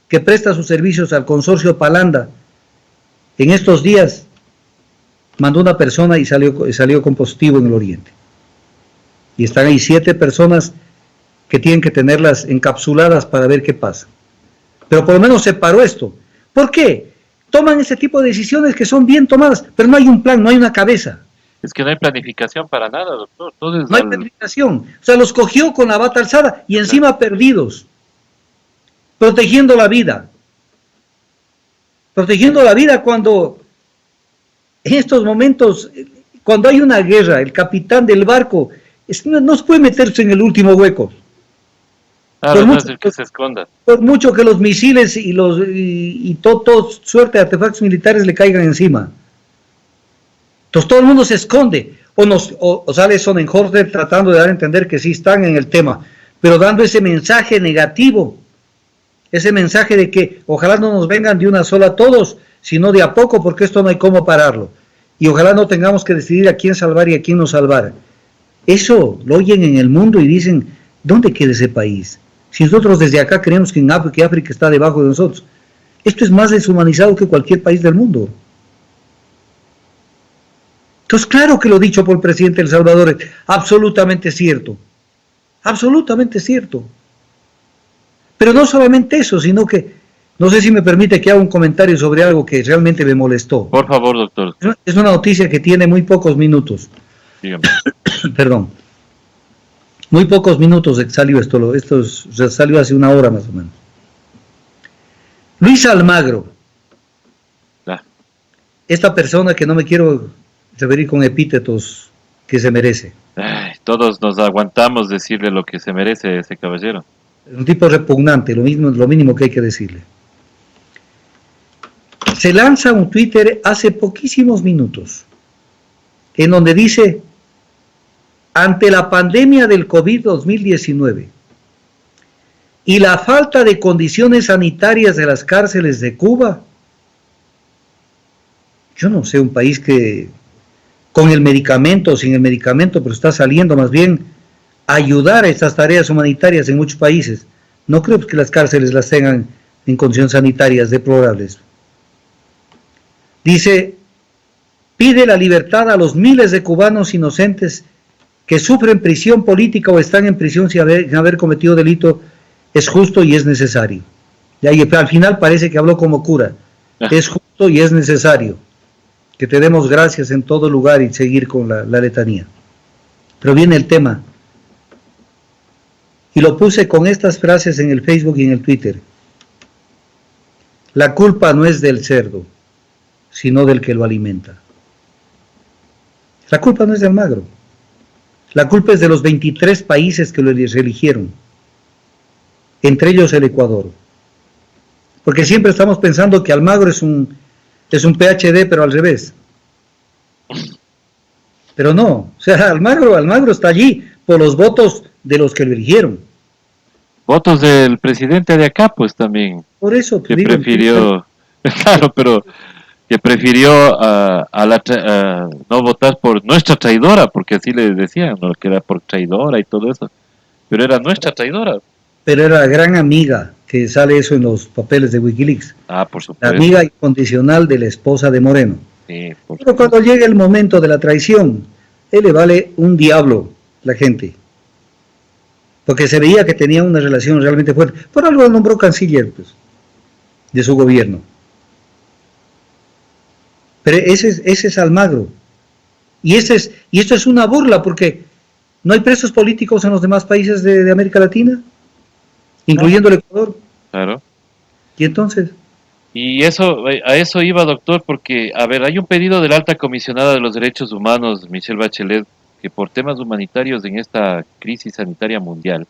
que presta sus servicios al consorcio Palanda, en estos días mandó una persona y salió con positivo en el oriente. Y están ahí 7 personas que tienen que tenerlas encapsuladas para ver qué pasa. Pero por lo menos se paró esto. ¿Por qué? Toman ese tipo de decisiones que son bien tomadas, pero no hay un plan, no hay una cabeza. Es que no hay planificación para nada, doctor. Todo es No hay planificación. O sea, los cogió con la bata alzada y encima perdidos. Protegiendo la vida. Protegiendo la vida cuando en estos momentos, cuando hay una guerra, el capitán del barco no se puede meterse en el último hueco. Claro, no es el que se esconda. Por mucho que los misiles y todo suerte de artefactos militares le caigan encima. Entonces todo el mundo se esconde. O sale Sonnenhorster tratando de dar a entender que sí están en el tema, pero dando ese mensaje negativo, ese mensaje de que ojalá no nos vengan de una sola a todos, sino de a poco, porque esto no hay cómo pararlo. Y ojalá no tengamos que decidir a quién salvar y a quién no salvar. Eso lo oyen en el mundo y dicen, ¿dónde queda ese país? Si nosotros desde acá creemos que África está debajo de nosotros. Esto es más deshumanizado que cualquier país del mundo. Entonces, claro que lo dicho por el presidente de El Salvador es absolutamente cierto. Absolutamente cierto. Pero no solamente eso, sino que, no sé si me permite que haga un comentario sobre algo que realmente me molestó. Por favor, doctor. Es una noticia que tiene muy pocos minutos. Dígame. Perdón. Muy pocos minutos salió esto salió hace una hora más o menos. Luis Almagro, esta persona que no me quiero referir con epítetos que se merece. Ay, todos nos aguantamos decirle lo que se merece ese caballero. Es un tipo repugnante, lo mínimo que hay que decirle. Se lanza un Twitter hace poquísimos minutos, en donde dice, ante la pandemia del COVID-2019 y la falta de condiciones sanitarias de las cárceles de Cuba, yo no sé, un país que con el medicamento o sin el medicamento, pero está saliendo más bien a ayudar a estas tareas humanitarias en muchos países. No creo que las cárceles las tengan en condiciones sanitarias deplorables. Dice, pide la libertad a los miles de cubanos inocentes que sufren prisión política o están en prisión sin haber cometido delito, es justo y es necesario. Y ahí, al final parece que habló como cura. Es justo y es necesario que te demos gracias en todo lugar y seguir con la letanía. Pero viene el tema. Y lo puse con estas frases en el Facebook y en el Twitter. La culpa no es del cerdo, sino del que lo alimenta. La culpa no es de Almagro. La culpa es de los 23 países que lo eligieron. entre ellos el Ecuador. Porque siempre estamos pensando que Almagro es un PhD, pero al revés. Pero no, o sea, Almagro está allí por los votos de los que lo eligieron. Votos del presidente de acá, pues también, Por eso, que digo, prefirió, claro, pero que prefirió no votar por nuestra traidora, porque así le decían, ¿no? Que era por traidora y todo eso, pero era nuestra traidora. pero era la gran amiga, que sale eso en los papeles de Wikileaks, Ah, por la supuesto, amiga incondicional de la esposa de Moreno. sí, por Pero supuesto. cuando llega el momento de la traición, él le vale un diablo la gente, porque se veía que tenía una relación realmente fuerte. Por algo lo nombró canciller, pues, de su gobierno. Pero ese es Almagro. Y esto es una burla, porque no hay presos políticos en los demás países de América Latina, incluyendo el Ecuador. Claro. Y entonces, Y eso, a eso iba, doctor, porque, a ver, hay un pedido de la alta comisionada de los derechos humanos, Michelle Bachelet, que por temas humanitarios en esta crisis sanitaria mundial,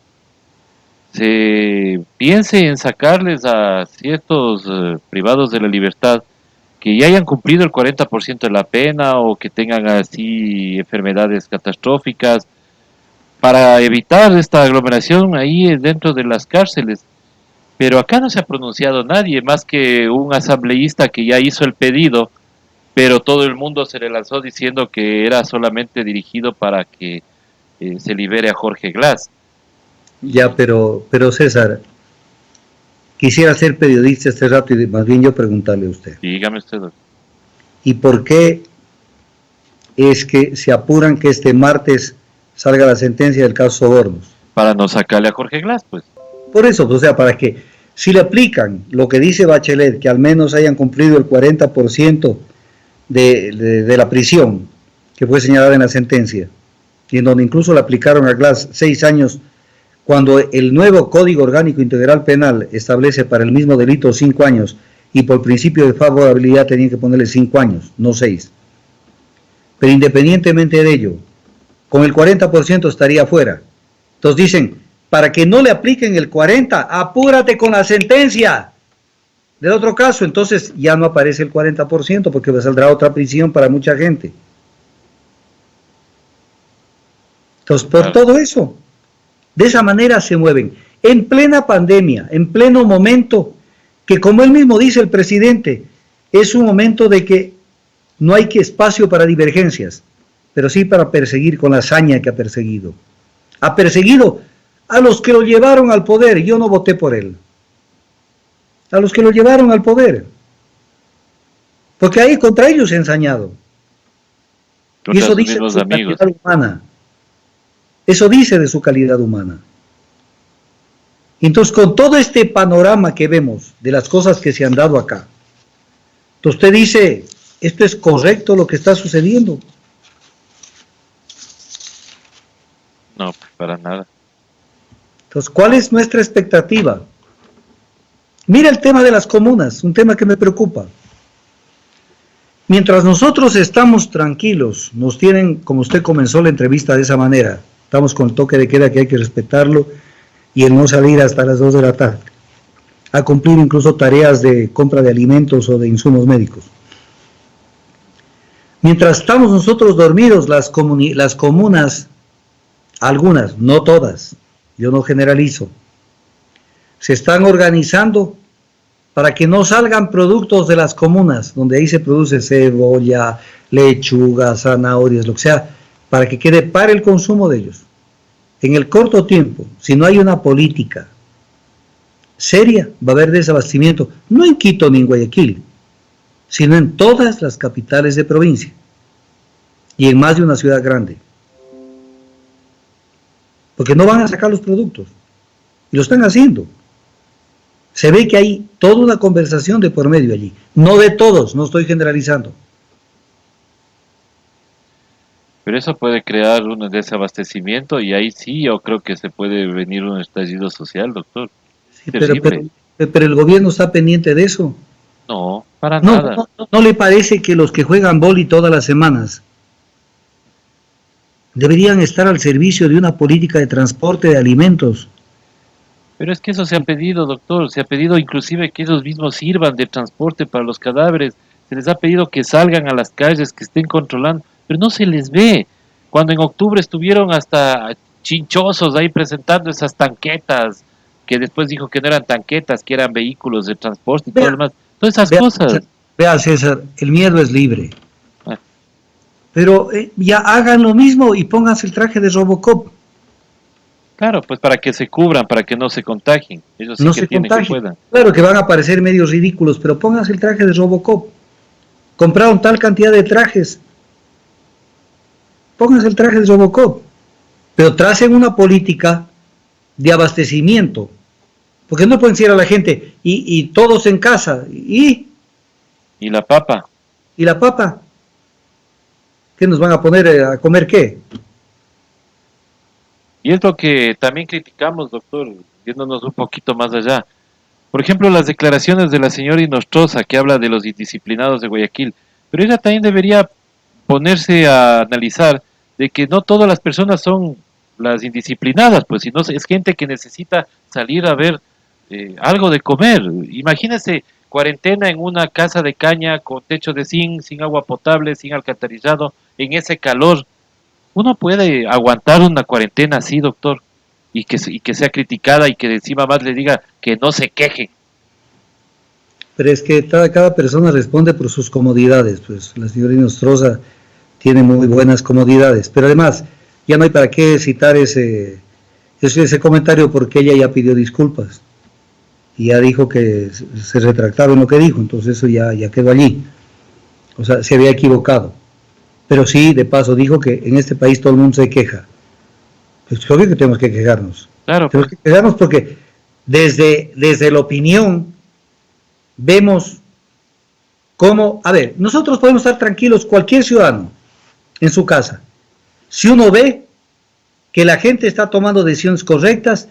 se piense en sacarles a ciertos privados de la libertad que ya hayan cumplido el 40% de la pena o que tengan así enfermedades catastróficas para evitar esta aglomeración ahí dentro de las cárceles. Pero acá no se ha pronunciado nadie más que un asambleísta que ya hizo el pedido, pero todo el mundo se le lanzó diciendo que era solamente dirigido para que se libere a Jorge Glass. ya, pero César, quisiera ser periodista este rato y más bien yo preguntarle a usted, Dígame usted, doctor. ¿y por qué es que se apuran que este martes salga la sentencia del caso Sobornos? Para no sacarle a Jorge Glass, pues. Por eso, o sea, para que si le aplican lo que dice Bachelet, que al menos hayan cumplido el 40% de la prisión que fue señalada en la sentencia, y en donde incluso le aplicaron a Glass 6 años, cuando el nuevo Código Orgánico Integral Penal establece para el mismo delito 5 años, y por principio de favorabilidad tenían que ponerle 5 años, no 6. Pero independientemente de ello, con el 40% estaría fuera. Entonces dicen, para que no le apliquen el 40, apúrate con la sentencia del otro caso, entonces ya no aparece el 40% porque saldrá otra prisión para mucha gente. Entonces, por todo eso, de esa manera se mueven. En plena pandemia, en pleno momento, que como él mismo dice el presidente, es un momento de que no hay que espacio para divergencias, pero sí para perseguir con la hazaña que ha perseguido. Ha perseguido a los que lo llevaron al poder, yo no voté por él. A los que lo llevaron al poder. Porque ahí contra ellos se ha ensañado. Y eso dice de su calidad humana. Eso dice de su calidad humana. Entonces, con todo este panorama que vemos de las cosas que se han dado acá, usted dice, ¿esto es correcto lo que está sucediendo? No, para nada. Entonces, ¿cuál es nuestra expectativa? Mira el tema de las comunas, un tema que me preocupa. Mientras nosotros estamos tranquilos, nos tienen, como usted comenzó la entrevista de esa manera, estamos con el toque de queda que hay que respetarlo y el no salir hasta las 2 de la tarde, a cumplir incluso tareas de compra de alimentos o de insumos médicos. Mientras estamos nosotros dormidos, las comunas, algunas, no todas, yo no generalizo, se están organizando para que no salgan productos de las comunas, donde ahí se produce cebolla, lechuga, zanahorias, lo que sea, para que quede para el consumo de ellos. En el corto tiempo, si no hay una política seria, va a haber desabastecimiento, no en Quito ni en Guayaquil, sino en todas las capitales de provincia y en más de una ciudad grande. Porque no van a sacar los productos, y lo están haciendo. Se ve que hay toda una conversación de por medio allí. No de todos, no estoy generalizando. Pero eso puede crear un desabastecimiento y ahí sí yo creo que se puede venir un estallido social, doctor. Sí, pero el gobierno está pendiente de eso. No, para nada. ¿No le parece que los que juegan boli todas las semanas deberían estar al servicio de una política de transporte de alimentos Pero es que eso se ha pedido, doctor, se ha pedido inclusive que ellos mismos sirvan de transporte para los cadáveres, se les ha pedido que salgan a las calles, que estén controlando, pero no se les ve. Cuando en octubre estuvieron hasta chinchosos ahí presentando esas tanquetas, que después dijo que no eran tanquetas, que eran vehículos de transporte y todo Vea, lo demás, todas esas vea, cosas. vea, César, el miedo es libre. Ah, Pero ya hagan lo mismo y pónganse el traje de Robocop. claro, pues para que se cubran, para que no se contagien. Ellos sí No que se tienen que contagien. puedan. Claro que van a parecer medios ridículos, pero pónganse el traje de Robocop. Compraron tal cantidad de trajes. Pónganse el traje de Robocop. Pero tracen una política de abastecimiento. Porque no pueden decir a la gente, y todos en casa, Y la papa. y la papa. ¿Qué nos van a poner a comer qué? Y es lo que también criticamos, doctor, yéndonos un poquito más allá. Por ejemplo, las declaraciones de la señora Inostroza, que habla de los indisciplinados de Guayaquil. Pero ella también debería ponerse a analizar de que no todas las personas son las indisciplinadas, pues, sino es gente que necesita salir a ver algo de comer. Imagínese cuarentena en una casa de caña con techo de zinc, sin agua potable, sin alcantarillado, en ese calor. ¿Uno puede aguantar una cuarentena así, doctor? Y que sea criticada y que encima más le diga que no se queje. Pero es que cada persona responde por sus comodidades. Pues la señora Inostroza tiene muy buenas comodidades. Pero además, ya no hay para qué citar ese comentario porque ella ya pidió disculpas. Y ya dijo que se retractaba en lo que dijo. Entonces eso ya quedó allí. O sea, se había equivocado. Pero sí, de paso, dijo que en este país todo el mundo se queja. Pues obvio que tenemos que quejarnos. Claro, Tenemos pues, que quejarnos porque desde la opinión vemos cómo, a ver, nosotros podemos estar tranquilos, cualquier ciudadano, en su casa, si uno ve que la gente está tomando decisiones correctas,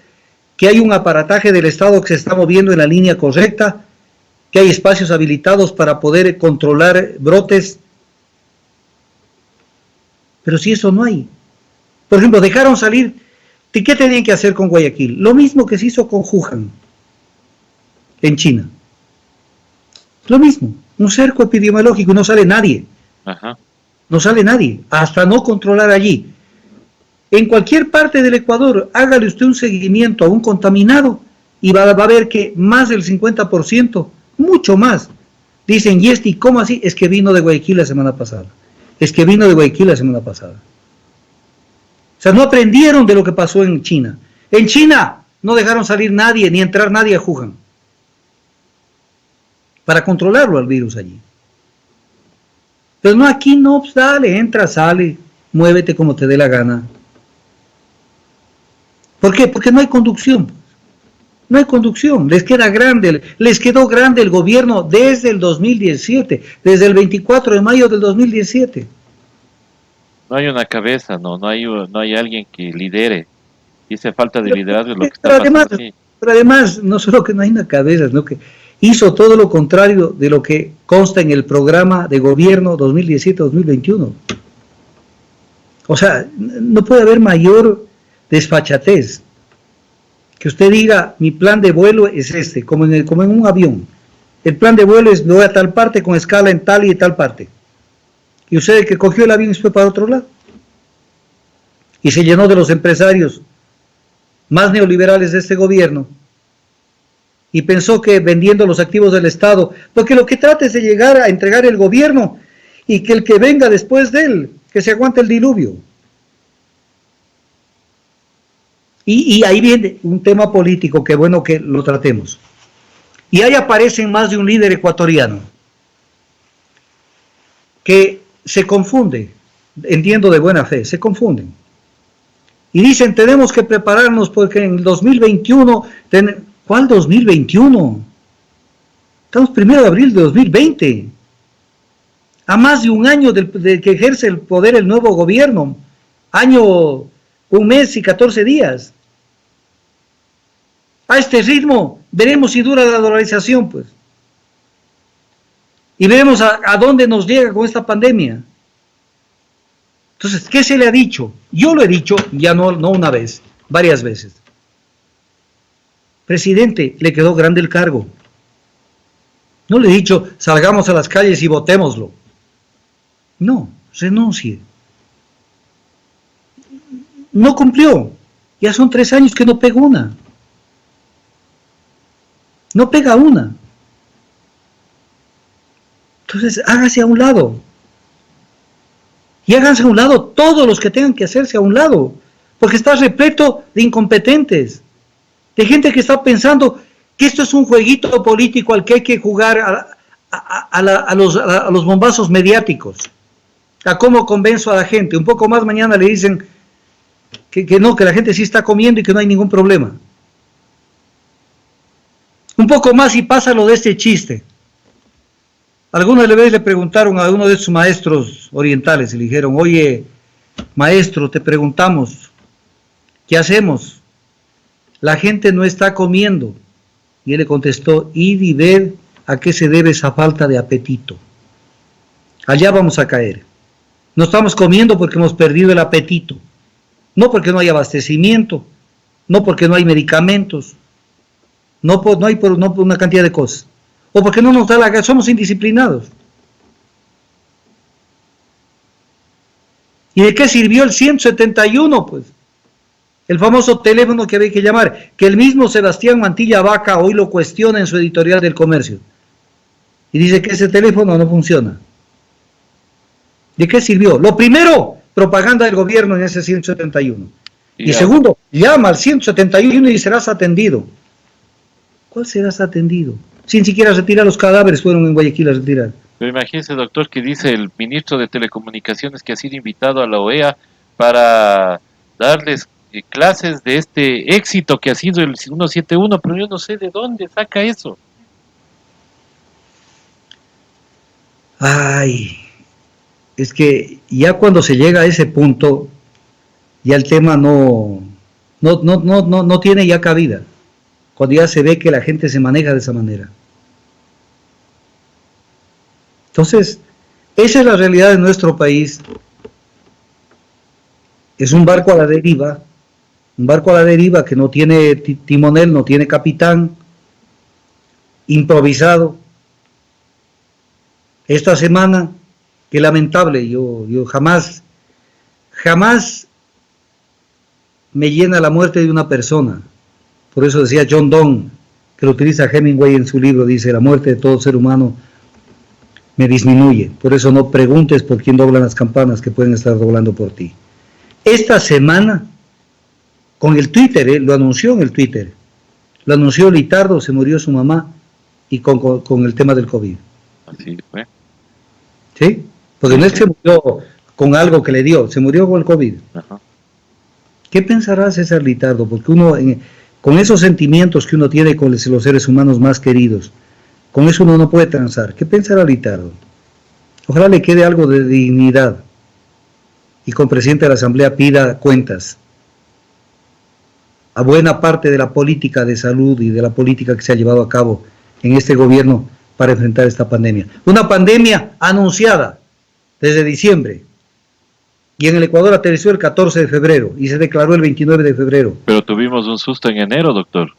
que hay un aparataje del Estado que se está moviendo en la línea correcta, que hay espacios habilitados para poder controlar brotes, pero si eso no hay. Por ejemplo, dejaron salir, ¿qué tenían que hacer con Guayaquil? Lo mismo que se hizo con Wuhan, en China. Lo mismo, un cerco epidemiológico y no sale nadie. ajá. No sale nadie, hasta no controlar allí. En cualquier parte del Ecuador, hágale usted un seguimiento a un contaminado y va a ver que más del 50%, mucho más, dicen, ¿y cómo así? Es que vino de Guayaquil la semana pasada. Es que vino de Guayaquil la semana pasada. O sea, no aprendieron de lo que pasó en China. En China no dejaron salir nadie, ni entrar nadie a Wuhan, para controlarlo al virus allí. Pero no, aquí no, pues dale, entra, sale, muévete como te dé la gana. ¿Por qué? Porque no hay conducción. No hay conducción. Les quedó grande el gobierno desde el 2017, desde el 24 de mayo del 2017. No hay una cabeza, no hay alguien que lidere. Y esa falta de liderazgo es lo que está Pero pasando además, aquí. pero además, no solo que no hay una cabeza, sino que hizo todo lo contrario de lo que consta en el programa de gobierno 2017-2021. O sea, no puede haber mayor desfachatez. Que usted diga, mi plan de vuelo es este, como en un avión. El plan de vuelo es, me voy a tal parte con escala en tal y tal parte. Y usted el que cogió el avión y fue para otro lado. Y se llenó de los empresarios más neoliberales de este gobierno. Y pensó que vendiendo los activos del Estado, porque lo que trata es de llegar a entregar el gobierno y que el que venga después de él, que se aguante el diluvio. Y ahí viene un tema político que bueno que lo tratemos. Y ahí aparecen más de un líder ecuatoriano que se confunde, entiendo de buena fe, se confunden. Y dicen, tenemos que prepararnos porque en el 2021, ¿cuál 2021? Estamos 1 de abril de 2020. A más de un año de que ejerce el poder el nuevo gobierno. Año, un mes y 14 días. A este ritmo, veremos si dura la dolarización, pues. Y veremos a dónde nos llega con esta pandemia. Entonces, ¿qué se le ha dicho? Yo lo he dicho, ya no una vez, varias veces. Presidente, le quedó grande el cargo. No le he dicho, salgamos a las calles y votémoslo. No, renuncie. No cumplió. Ya son 3 años que no pega una. No pega una. Entonces, hágase a un lado. Y háganse a un lado todos los que tengan que hacerse a un lado. Porque está repleto de incompetentes. De gente que está pensando que esto es un jueguito político al que hay que jugar a los bombazos mediáticos. A cómo convenzo a la gente. Un poco más mañana le dicen que no, que la gente sí está comiendo y que no hay ningún problema. Un poco más y pasa lo de este chiste. Alguna vez le preguntaron a uno de sus maestros orientales y le dijeron, oye, maestro, te preguntamos, ¿qué hacemos? La gente no está comiendo. Y él le contestó, id y ver a qué se debe esa falta de apetito. Allá vamos a caer. No estamos comiendo porque hemos perdido el apetito. No porque no hay abastecimiento, no porque no hay medicamentos, no por una cantidad de cosas. O porque no nos da la gana, somos indisciplinados. ¿Y de qué sirvió el 171? Pues el famoso teléfono que había que llamar, que el mismo Sebastián Mantilla Vaca hoy lo cuestiona en su editorial del Comercio. Y dice que ese teléfono no funciona. ¿De qué sirvió? Lo primero, propaganda del gobierno en ese 171. Y segundo, llama al 171 y serás atendido. ¿Cuál serás atendido? Sin siquiera retirar los cadáveres, fueron en Guayaquil a retirar. Pero imagínese, doctor, que dice el ministro de Telecomunicaciones que ha sido invitado a la OEA para darles clases de este éxito que ha sido el 171, pero yo no sé de dónde saca eso. Ay, es que ya cuando se llega a ese punto, ya el tema no tiene ya cabida. Cuando ya se ve que la gente se maneja de esa manera. Entonces, esa es la realidad de nuestro país. Es un barco a la deriva que no tiene timonel, no tiene capitán, improvisado. Esta semana, qué lamentable, yo jamás me llena la muerte de una persona. Por eso decía John Donne, que lo utiliza Hemingway en su libro, dice, la muerte de todo ser humano me disminuye. Por eso no preguntes por quién doblan las campanas que pueden estar doblando por ti. Esta semana, con el Twitter, lo anunció en el Twitter, lo anunció Litardo, se murió su mamá, y con el tema del COVID. Así fue. ¿Sí? Porque no es que se murió con algo que le dio, se murió con el COVID. Ajá. ¿Qué pensará César Litardo? Porque uno, con esos sentimientos que uno tiene con los seres humanos más queridos, con eso uno no puede transar. ¿Qué pensará Litardo? Ojalá le quede algo de dignidad y con presidente de la Asamblea pida cuentas a buena parte de la política de salud y de la política que se ha llevado a cabo en este gobierno para enfrentar esta pandemia. Una pandemia anunciada desde diciembre. Y en el Ecuador aterrizó el 14 de febrero y se declaró el 29 de febrero. Pero tuvimos un susto en enero, doctor.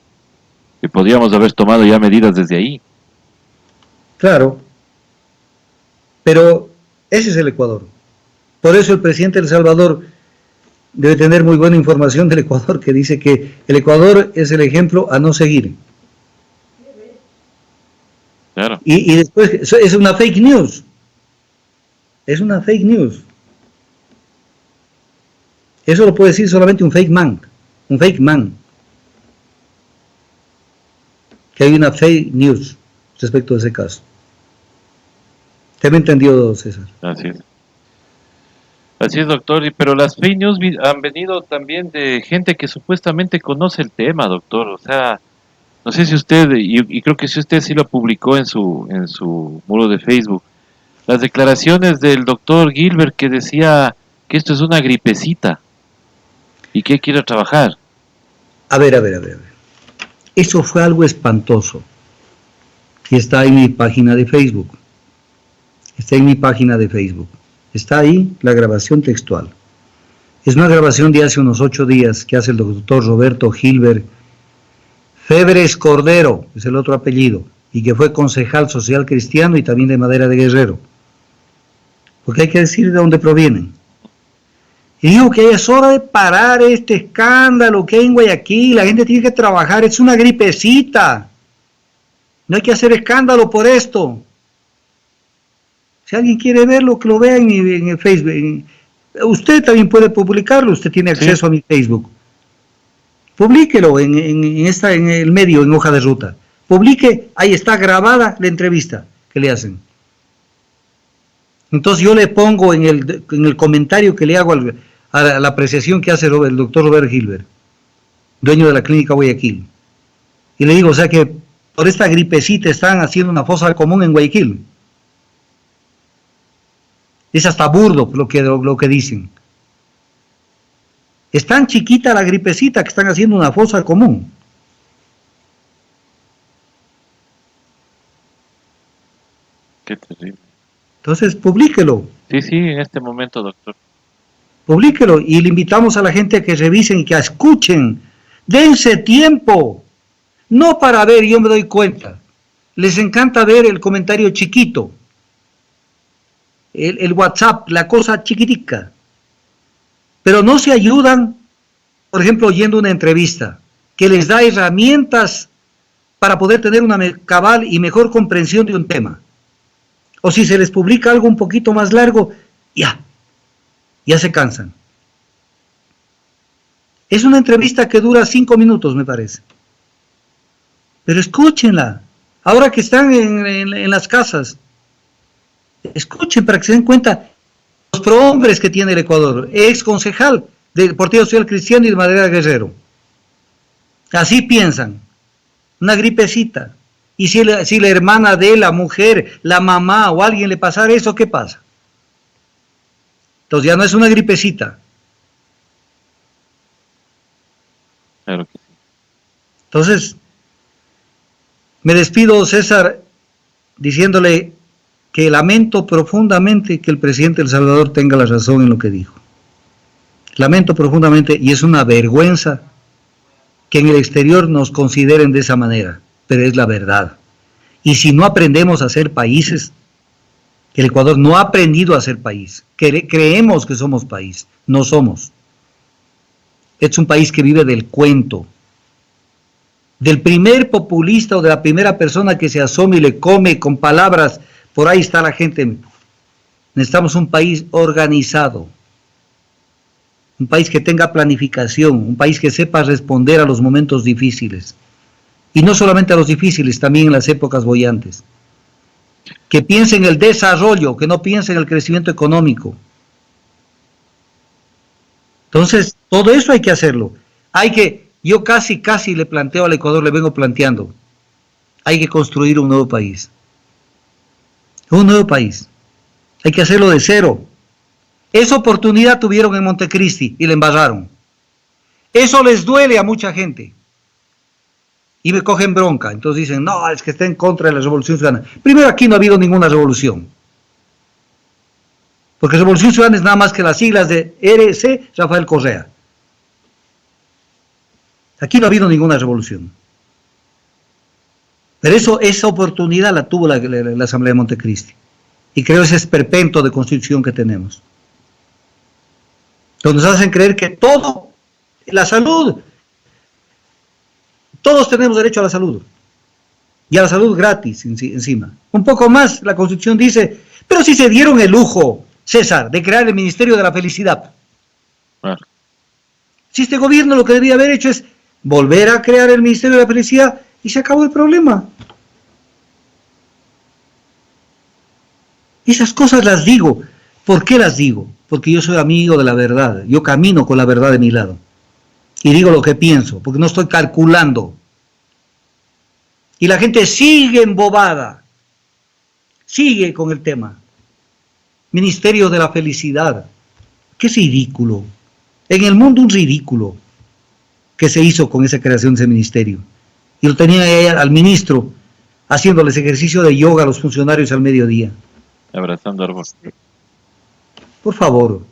Y podíamos haber tomado ya medidas desde ahí. Claro. Pero ese es el Ecuador. Por eso el presidente de El Salvador debe tener muy buena información del Ecuador, que dice que el Ecuador es el ejemplo a no seguir. Claro. Y después, es una fake news. Es una fake news. Eso lo puede decir solamente un fake man. Un fake man. Que hay una fake news respecto a ese caso. ¿Te me entendió, César? Así es. Así es, doctor. Pero las fake news han venido también de gente que supuestamente conoce el tema, doctor. O sea, no sé si usted, y creo que si usted sí lo publicó en su muro de Facebook, las declaraciones del doctor Gilbert que decía que esto es una gripecita y que quiere trabajar. A ver. Eso fue algo espantoso. Y está en mi página de Facebook. Está ahí la grabación textual. Es una grabación de hace unos 8 días que hace el doctor Roberto Gilbert Febres Cordero, es el otro apellido, y que fue concejal social cristiano y también de Madera de Guerrero. Porque hay que decir de dónde provienen. Y digo que es hora de parar este escándalo que hay en Guayaquil, la gente tiene que trabajar, es una gripecita. No hay que hacer escándalo por esto. Si alguien quiere verlo, que lo vea en el Facebook. Usted también puede publicarlo, usted tiene acceso a mi Facebook. Publíquelo en el medio, en hoja de ruta. Publique, ahí está grabada la entrevista que le hacen. Entonces yo le pongo en el comentario que le hago a la apreciación que hace el doctor Robert Gilbert, dueño de la clínica Guayaquil. Y le digo, o sea que por esta gripecita están haciendo una fosa común en Guayaquil. Es hasta burdo lo que dicen. Es tan chiquita la gripecita que están haciendo una fosa común. Qué terrible. Entonces, publíquelo. Sí, sí, en este momento, doctor. Publíquelo y le invitamos a la gente a que revisen y que escuchen. Dense tiempo. No para ver, yo me doy cuenta. Les encanta ver el comentario chiquito. El WhatsApp, la cosa chiquitica. Pero no se ayudan, por ejemplo, oyendo una entrevista que les da herramientas para poder tener una cabal y mejor comprensión de un tema. O si se les publica algo un poquito más largo, ya se cansan. Es una entrevista que dura 5 minutos, me parece. Pero escúchenla. Ahora que están en las casas, escuchen para que se den cuenta los prohombres que tiene el Ecuador. Ex concejal del Partido Social Cristiano y de Madera de Guerrero. Así piensan. Una gripecita. Y si la hermana de la mujer, la mamá o alguien le pasara eso, ¿qué pasa? Entonces ya no es una gripecita. Claro que sí. Entonces, me despido, César, diciéndole que lamento profundamente que el presidente de El Salvador tenga la razón en lo que dijo. Lamento profundamente y es una vergüenza que en el exterior nos consideren de esa manera, pero es la verdad. Y si no aprendemos a ser países, el Ecuador no ha aprendido a ser país. Creemos que somos país, no somos. Es un país que vive del cuento. Del primer populista o de la primera persona que se asome y le come con palabras, por ahí está la gente. Necesitamos un país organizado, un país que tenga planificación, un país que sepa responder a los momentos difíciles. Y no solamente a los difíciles, también en las épocas boyantes. Que piense en el desarrollo, que no piense en el crecimiento económico. Entonces, todo eso hay que hacerlo. Yo casi le planteo al Ecuador, le vengo planteando, hay que construir un nuevo país. Un nuevo país. Hay que hacerlo de cero. Esa oportunidad tuvieron en Montecristi y la embarraron. Eso les duele a mucha gente. Y me cogen bronca. Entonces dicen, no, es que está en contra de la Revolución Ciudadana. Primero, aquí no ha habido ninguna revolución. Porque Revolución Ciudadana es nada más que las siglas de RC Rafael Correa. Aquí no ha habido ninguna revolución. Pero esa oportunidad la tuvo la Asamblea de Montecristi. Y creo ese esperpento de constitución que tenemos. Donde nos hacen creer que todo, la salud, todos tenemos derecho a la salud. Y a la salud gratis encima. Un poco más, la Constitución dice, pero si se dieron el lujo, César, de crear el Ministerio de la Felicidad. Si este gobierno lo que debía haber hecho es volver a crear el Ministerio de la Felicidad y se acabó el problema. Esas cosas las digo. ¿Por qué las digo? Porque yo soy amigo de la verdad. Yo camino con la verdad de mi lado. Y digo lo que pienso, porque no estoy calculando. Y la gente sigue embobada. Sigue con el tema. Ministerio de la Felicidad. Qué ridículo. En el mundo un ridículo que se hizo con esa creación de ese ministerio. Y lo tenía ahí al ministro haciéndoles ejercicio de yoga a los funcionarios al mediodía. Abrazando árboles. Por favor.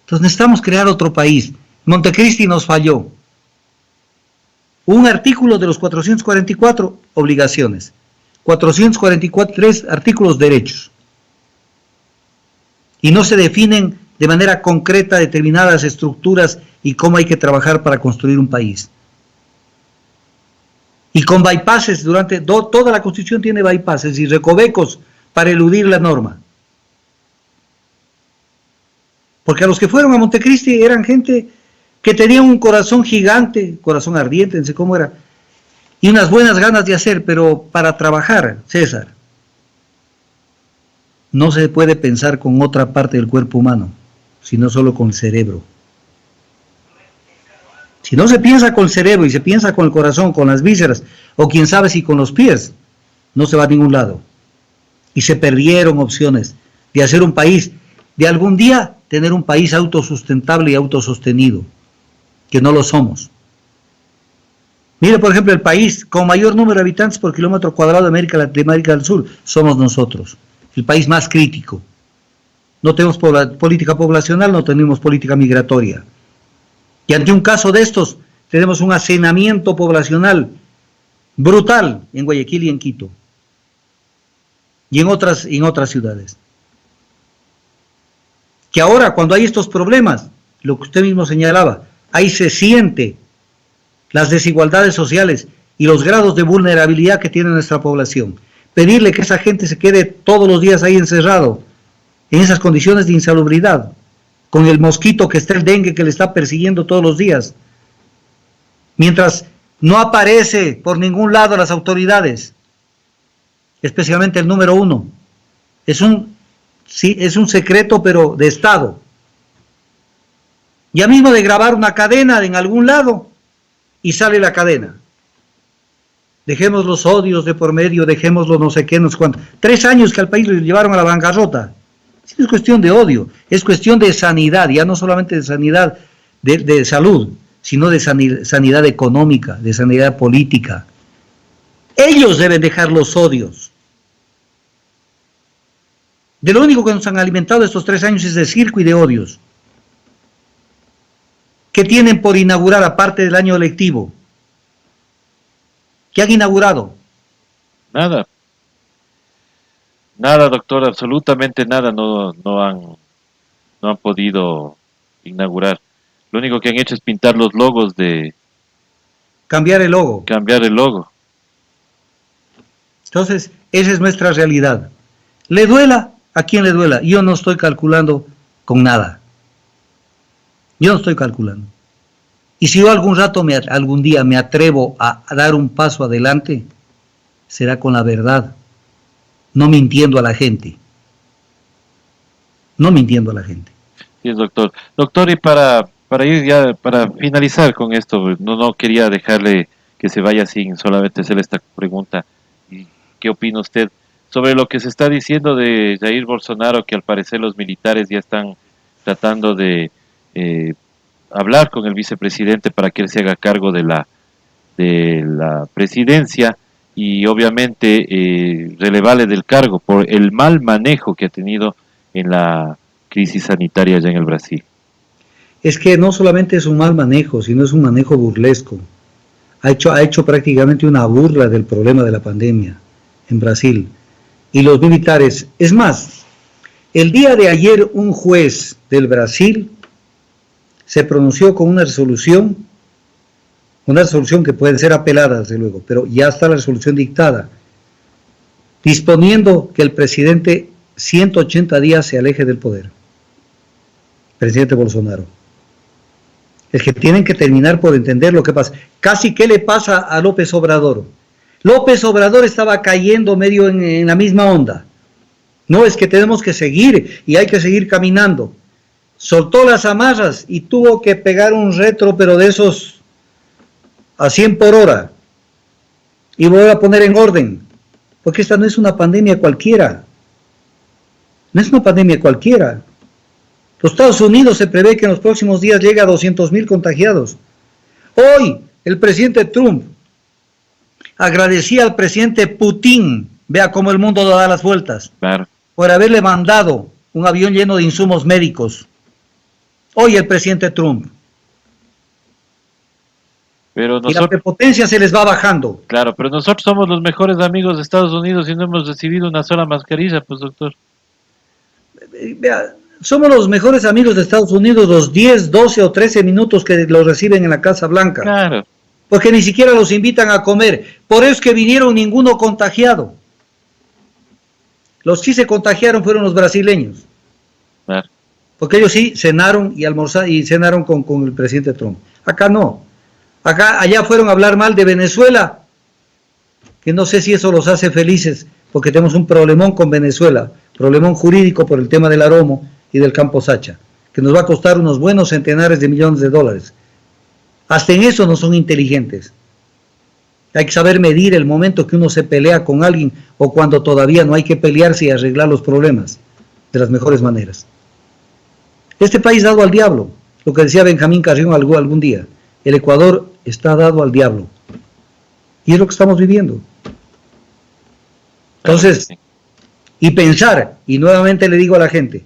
Entonces necesitamos crear otro país. Montecristi nos falló. Un artículo de los 444, obligaciones. 443 artículos, derechos. Y no se definen de manera concreta determinadas estructuras y cómo hay que trabajar para construir un país. Y con bypasses, toda la Constitución tiene bypasses y recovecos para eludir la norma. Porque a los que fueron a Montecristi eran gente que tenía un corazón gigante, corazón ardiente, no sé cómo era, y unas buenas ganas de hacer, pero para trabajar, César, no se puede pensar con otra parte del cuerpo humano, sino solo con el cerebro. Si no se piensa con el cerebro y se piensa con el corazón, con las vísceras, o quién sabe si con los pies, no se va a ningún lado. Y se perdieron opciones de hacer un país, de algún día tener un país autosustentable y autosostenido, que no lo somos. Mire, por ejemplo, el país con mayor número de habitantes por kilómetro cuadrado de América del Sur somos nosotros, el país más crítico. No tenemos política poblacional, no tenemos política migratoria. Y ante un caso de estos, tenemos un hacinamiento poblacional brutal en Guayaquil y en Quito. Y en otras ciudades. Que ahora, cuando hay estos problemas, lo que usted mismo señalaba, ahí se siente las desigualdades sociales y los grados de vulnerabilidad que tiene nuestra población. Pedirle que esa gente se quede todos los días ahí encerrado, en esas condiciones de insalubridad, con el mosquito que está, el dengue que le está persiguiendo todos los días, mientras no aparece por ningún lado las autoridades, especialmente el número 1. Es un secreto, pero de Estado. Ya mismo de grabar una cadena en algún lado y sale la cadena. Dejemos los odios de por medio, dejémoslo no sé qué, no sé cuánto. 3 años que al país lo llevaron a la bancarrota. No es cuestión de odio, es cuestión de sanidad, ya no solamente de sanidad de salud, sino de sanidad económica, de sanidad política. Ellos deben dejar los odios. De lo único que nos han alimentado estos 3 años es de circo y de odios. ¿Qué tienen por inaugurar aparte del año lectivo? ¿Qué han inaugurado? Nada. Nada, doctor, absolutamente nada no han podido inaugurar. Lo único que han hecho es pintar los logos Cambiar el logo. cambiar el logo. Entonces, esa es nuestra realidad. ¿Le duela? ¿A quién le duela? Yo no estoy calculando con nada. Yo no estoy calculando. Y si yo algún día me atrevo a dar un paso adelante, será con la verdad. No mintiendo a la gente. No mintiendo a la gente. Sí, doctor. Doctor, y para ir ya, para finalizar con esto, no quería dejarle que se vaya sin solamente hacerle esta pregunta. ¿Y qué opina usted sobre lo que se está diciendo de Jair Bolsonaro, que al parecer los militares ya están tratando de hablar con el vicepresidente para que él se haga cargo de la presidencia? Y obviamente relevarle del cargo por el mal manejo que ha tenido en la crisis sanitaria allá en el Brasil. Es que no solamente es un mal manejo, sino es un manejo burlesco. Ha hecho prácticamente una burla del problema de la pandemia en Brasil. Y los militares, es más, el día de ayer un juez del Brasil se pronunció con una resolución que puede ser apelada, desde luego, pero ya está la resolución dictada, disponiendo que el presidente 180 días se aleje del poder. Presidente Bolsonaro. Es que tienen que terminar por entender lo que pasa. Casi, ¿qué le pasa a López Obrador? López Obrador estaba cayendo medio en la misma onda. No, es que tenemos que seguir y hay que seguir caminando. Soltó las amarras y tuvo que pegar un retro, pero de esos a 100 por hora, y volver a poner en orden, porque esta no es una pandemia cualquiera, no es una pandemia cualquiera. Los Estados Unidos se prevé que en los próximos días llegue a 200,000 contagiados. Hoy el presidente Trump agradecía al presidente Putin, vea cómo el mundo da las vueltas, Claro. por haberle mandado un avión lleno de insumos médicos. Hoy el presidente Trump. Pero Y la nosotros, prepotencia se les va bajando. claro, pero nosotros somos los mejores amigos de Estados Unidos y no hemos recibido una sola mascarilla, pues doctor. Vea, somos los mejores amigos de Estados Unidos los 10, 12 o 13 minutos que los reciben en la Casa Blanca. Claro, Porque ni siquiera los invitan a comer. Por eso es que vinieron ninguno contagiado. Los que se contagiaron fueron los brasileños. claro. Porque ellos sí cenaron y almorzaron y cenaron con el presidente Trump. Acá no. Allá fueron a hablar mal de Venezuela, que no sé si eso los hace felices, porque tenemos un problemón con Venezuela, problemón jurídico por el tema del Aromo y del Campo Sacha, que nos va a costar unos buenos centenares de millones de dólares. Hasta en eso no son inteligentes. Hay que saber medir el momento que uno se pelea con alguien o cuando todavía no hay que pelearse y arreglar los problemas de las mejores maneras. Este país dado al diablo, lo que decía Benjamín Carrión algún día, el Ecuador está dado al diablo. Y es lo que estamos viviendo. Entonces, y pensar, y nuevamente le digo a la gente,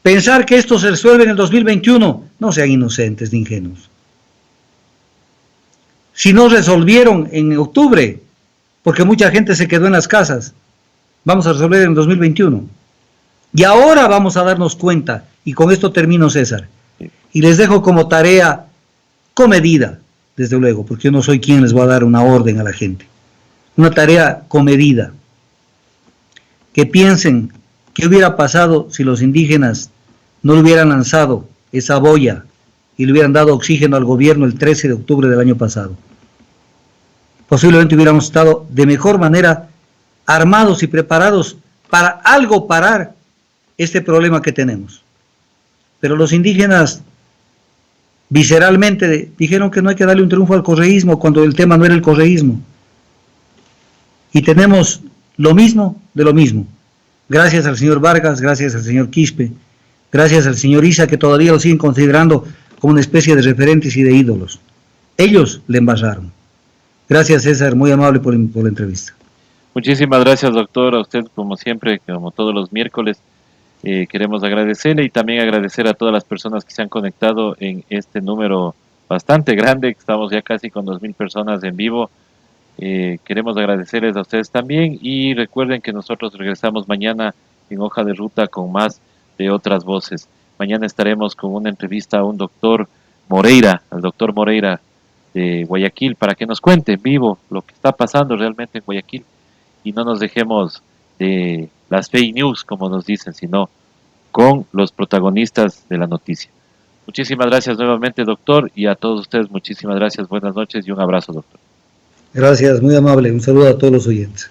pensar que esto se resuelve en el 2021, no sean inocentes ni ingenuos. Si no resolvieron en octubre, porque mucha gente se quedó en las casas, vamos a resolver en 2021. Y ahora vamos a darnos cuenta, y con esto termino, César, y les dejo como tarea comedida, desde luego, porque yo no soy quien les va a dar una orden a la gente. Una tarea comedida. Que piensen qué hubiera pasado si los indígenas no le hubieran lanzado esa boya y le hubieran dado oxígeno al gobierno el 13 de octubre del año pasado. Posiblemente hubiéramos estado de mejor manera armados y preparados para algo parar este problema que tenemos. Pero los indígenas visceralmente dijeron que no hay que darle un triunfo al correísmo cuando el tema no era el correísmo. Y tenemos lo mismo de lo mismo. Gracias al señor Vargas, gracias al señor Quispe, gracias al señor Isa, que todavía lo siguen considerando como una especie de referentes y de ídolos. Ellos le embarraron. Gracias, César, muy amable por la entrevista. Muchísimas gracias, doctor, a usted como siempre, como todos los miércoles. Queremos agradecerle y también agradecer a todas las personas que se han conectado en este número bastante grande, estamos ya casi con 2000 personas en vivo. Queremos agradecerles a ustedes también y recuerden que nosotros regresamos mañana en Hoja de Ruta con más de otras voces. Mañana estaremos con una entrevista a un doctor Moreira, al doctor Moreira de Guayaquil, para que nos cuente en vivo lo que está pasando realmente en Guayaquil y no nos dejemos de las fake news, como nos dicen, sino con los protagonistas de la noticia. Muchísimas gracias nuevamente, doctor, y a todos ustedes muchísimas gracias, buenas noches y un abrazo, doctor. Gracias, muy amable. Un saludo a todos los oyentes.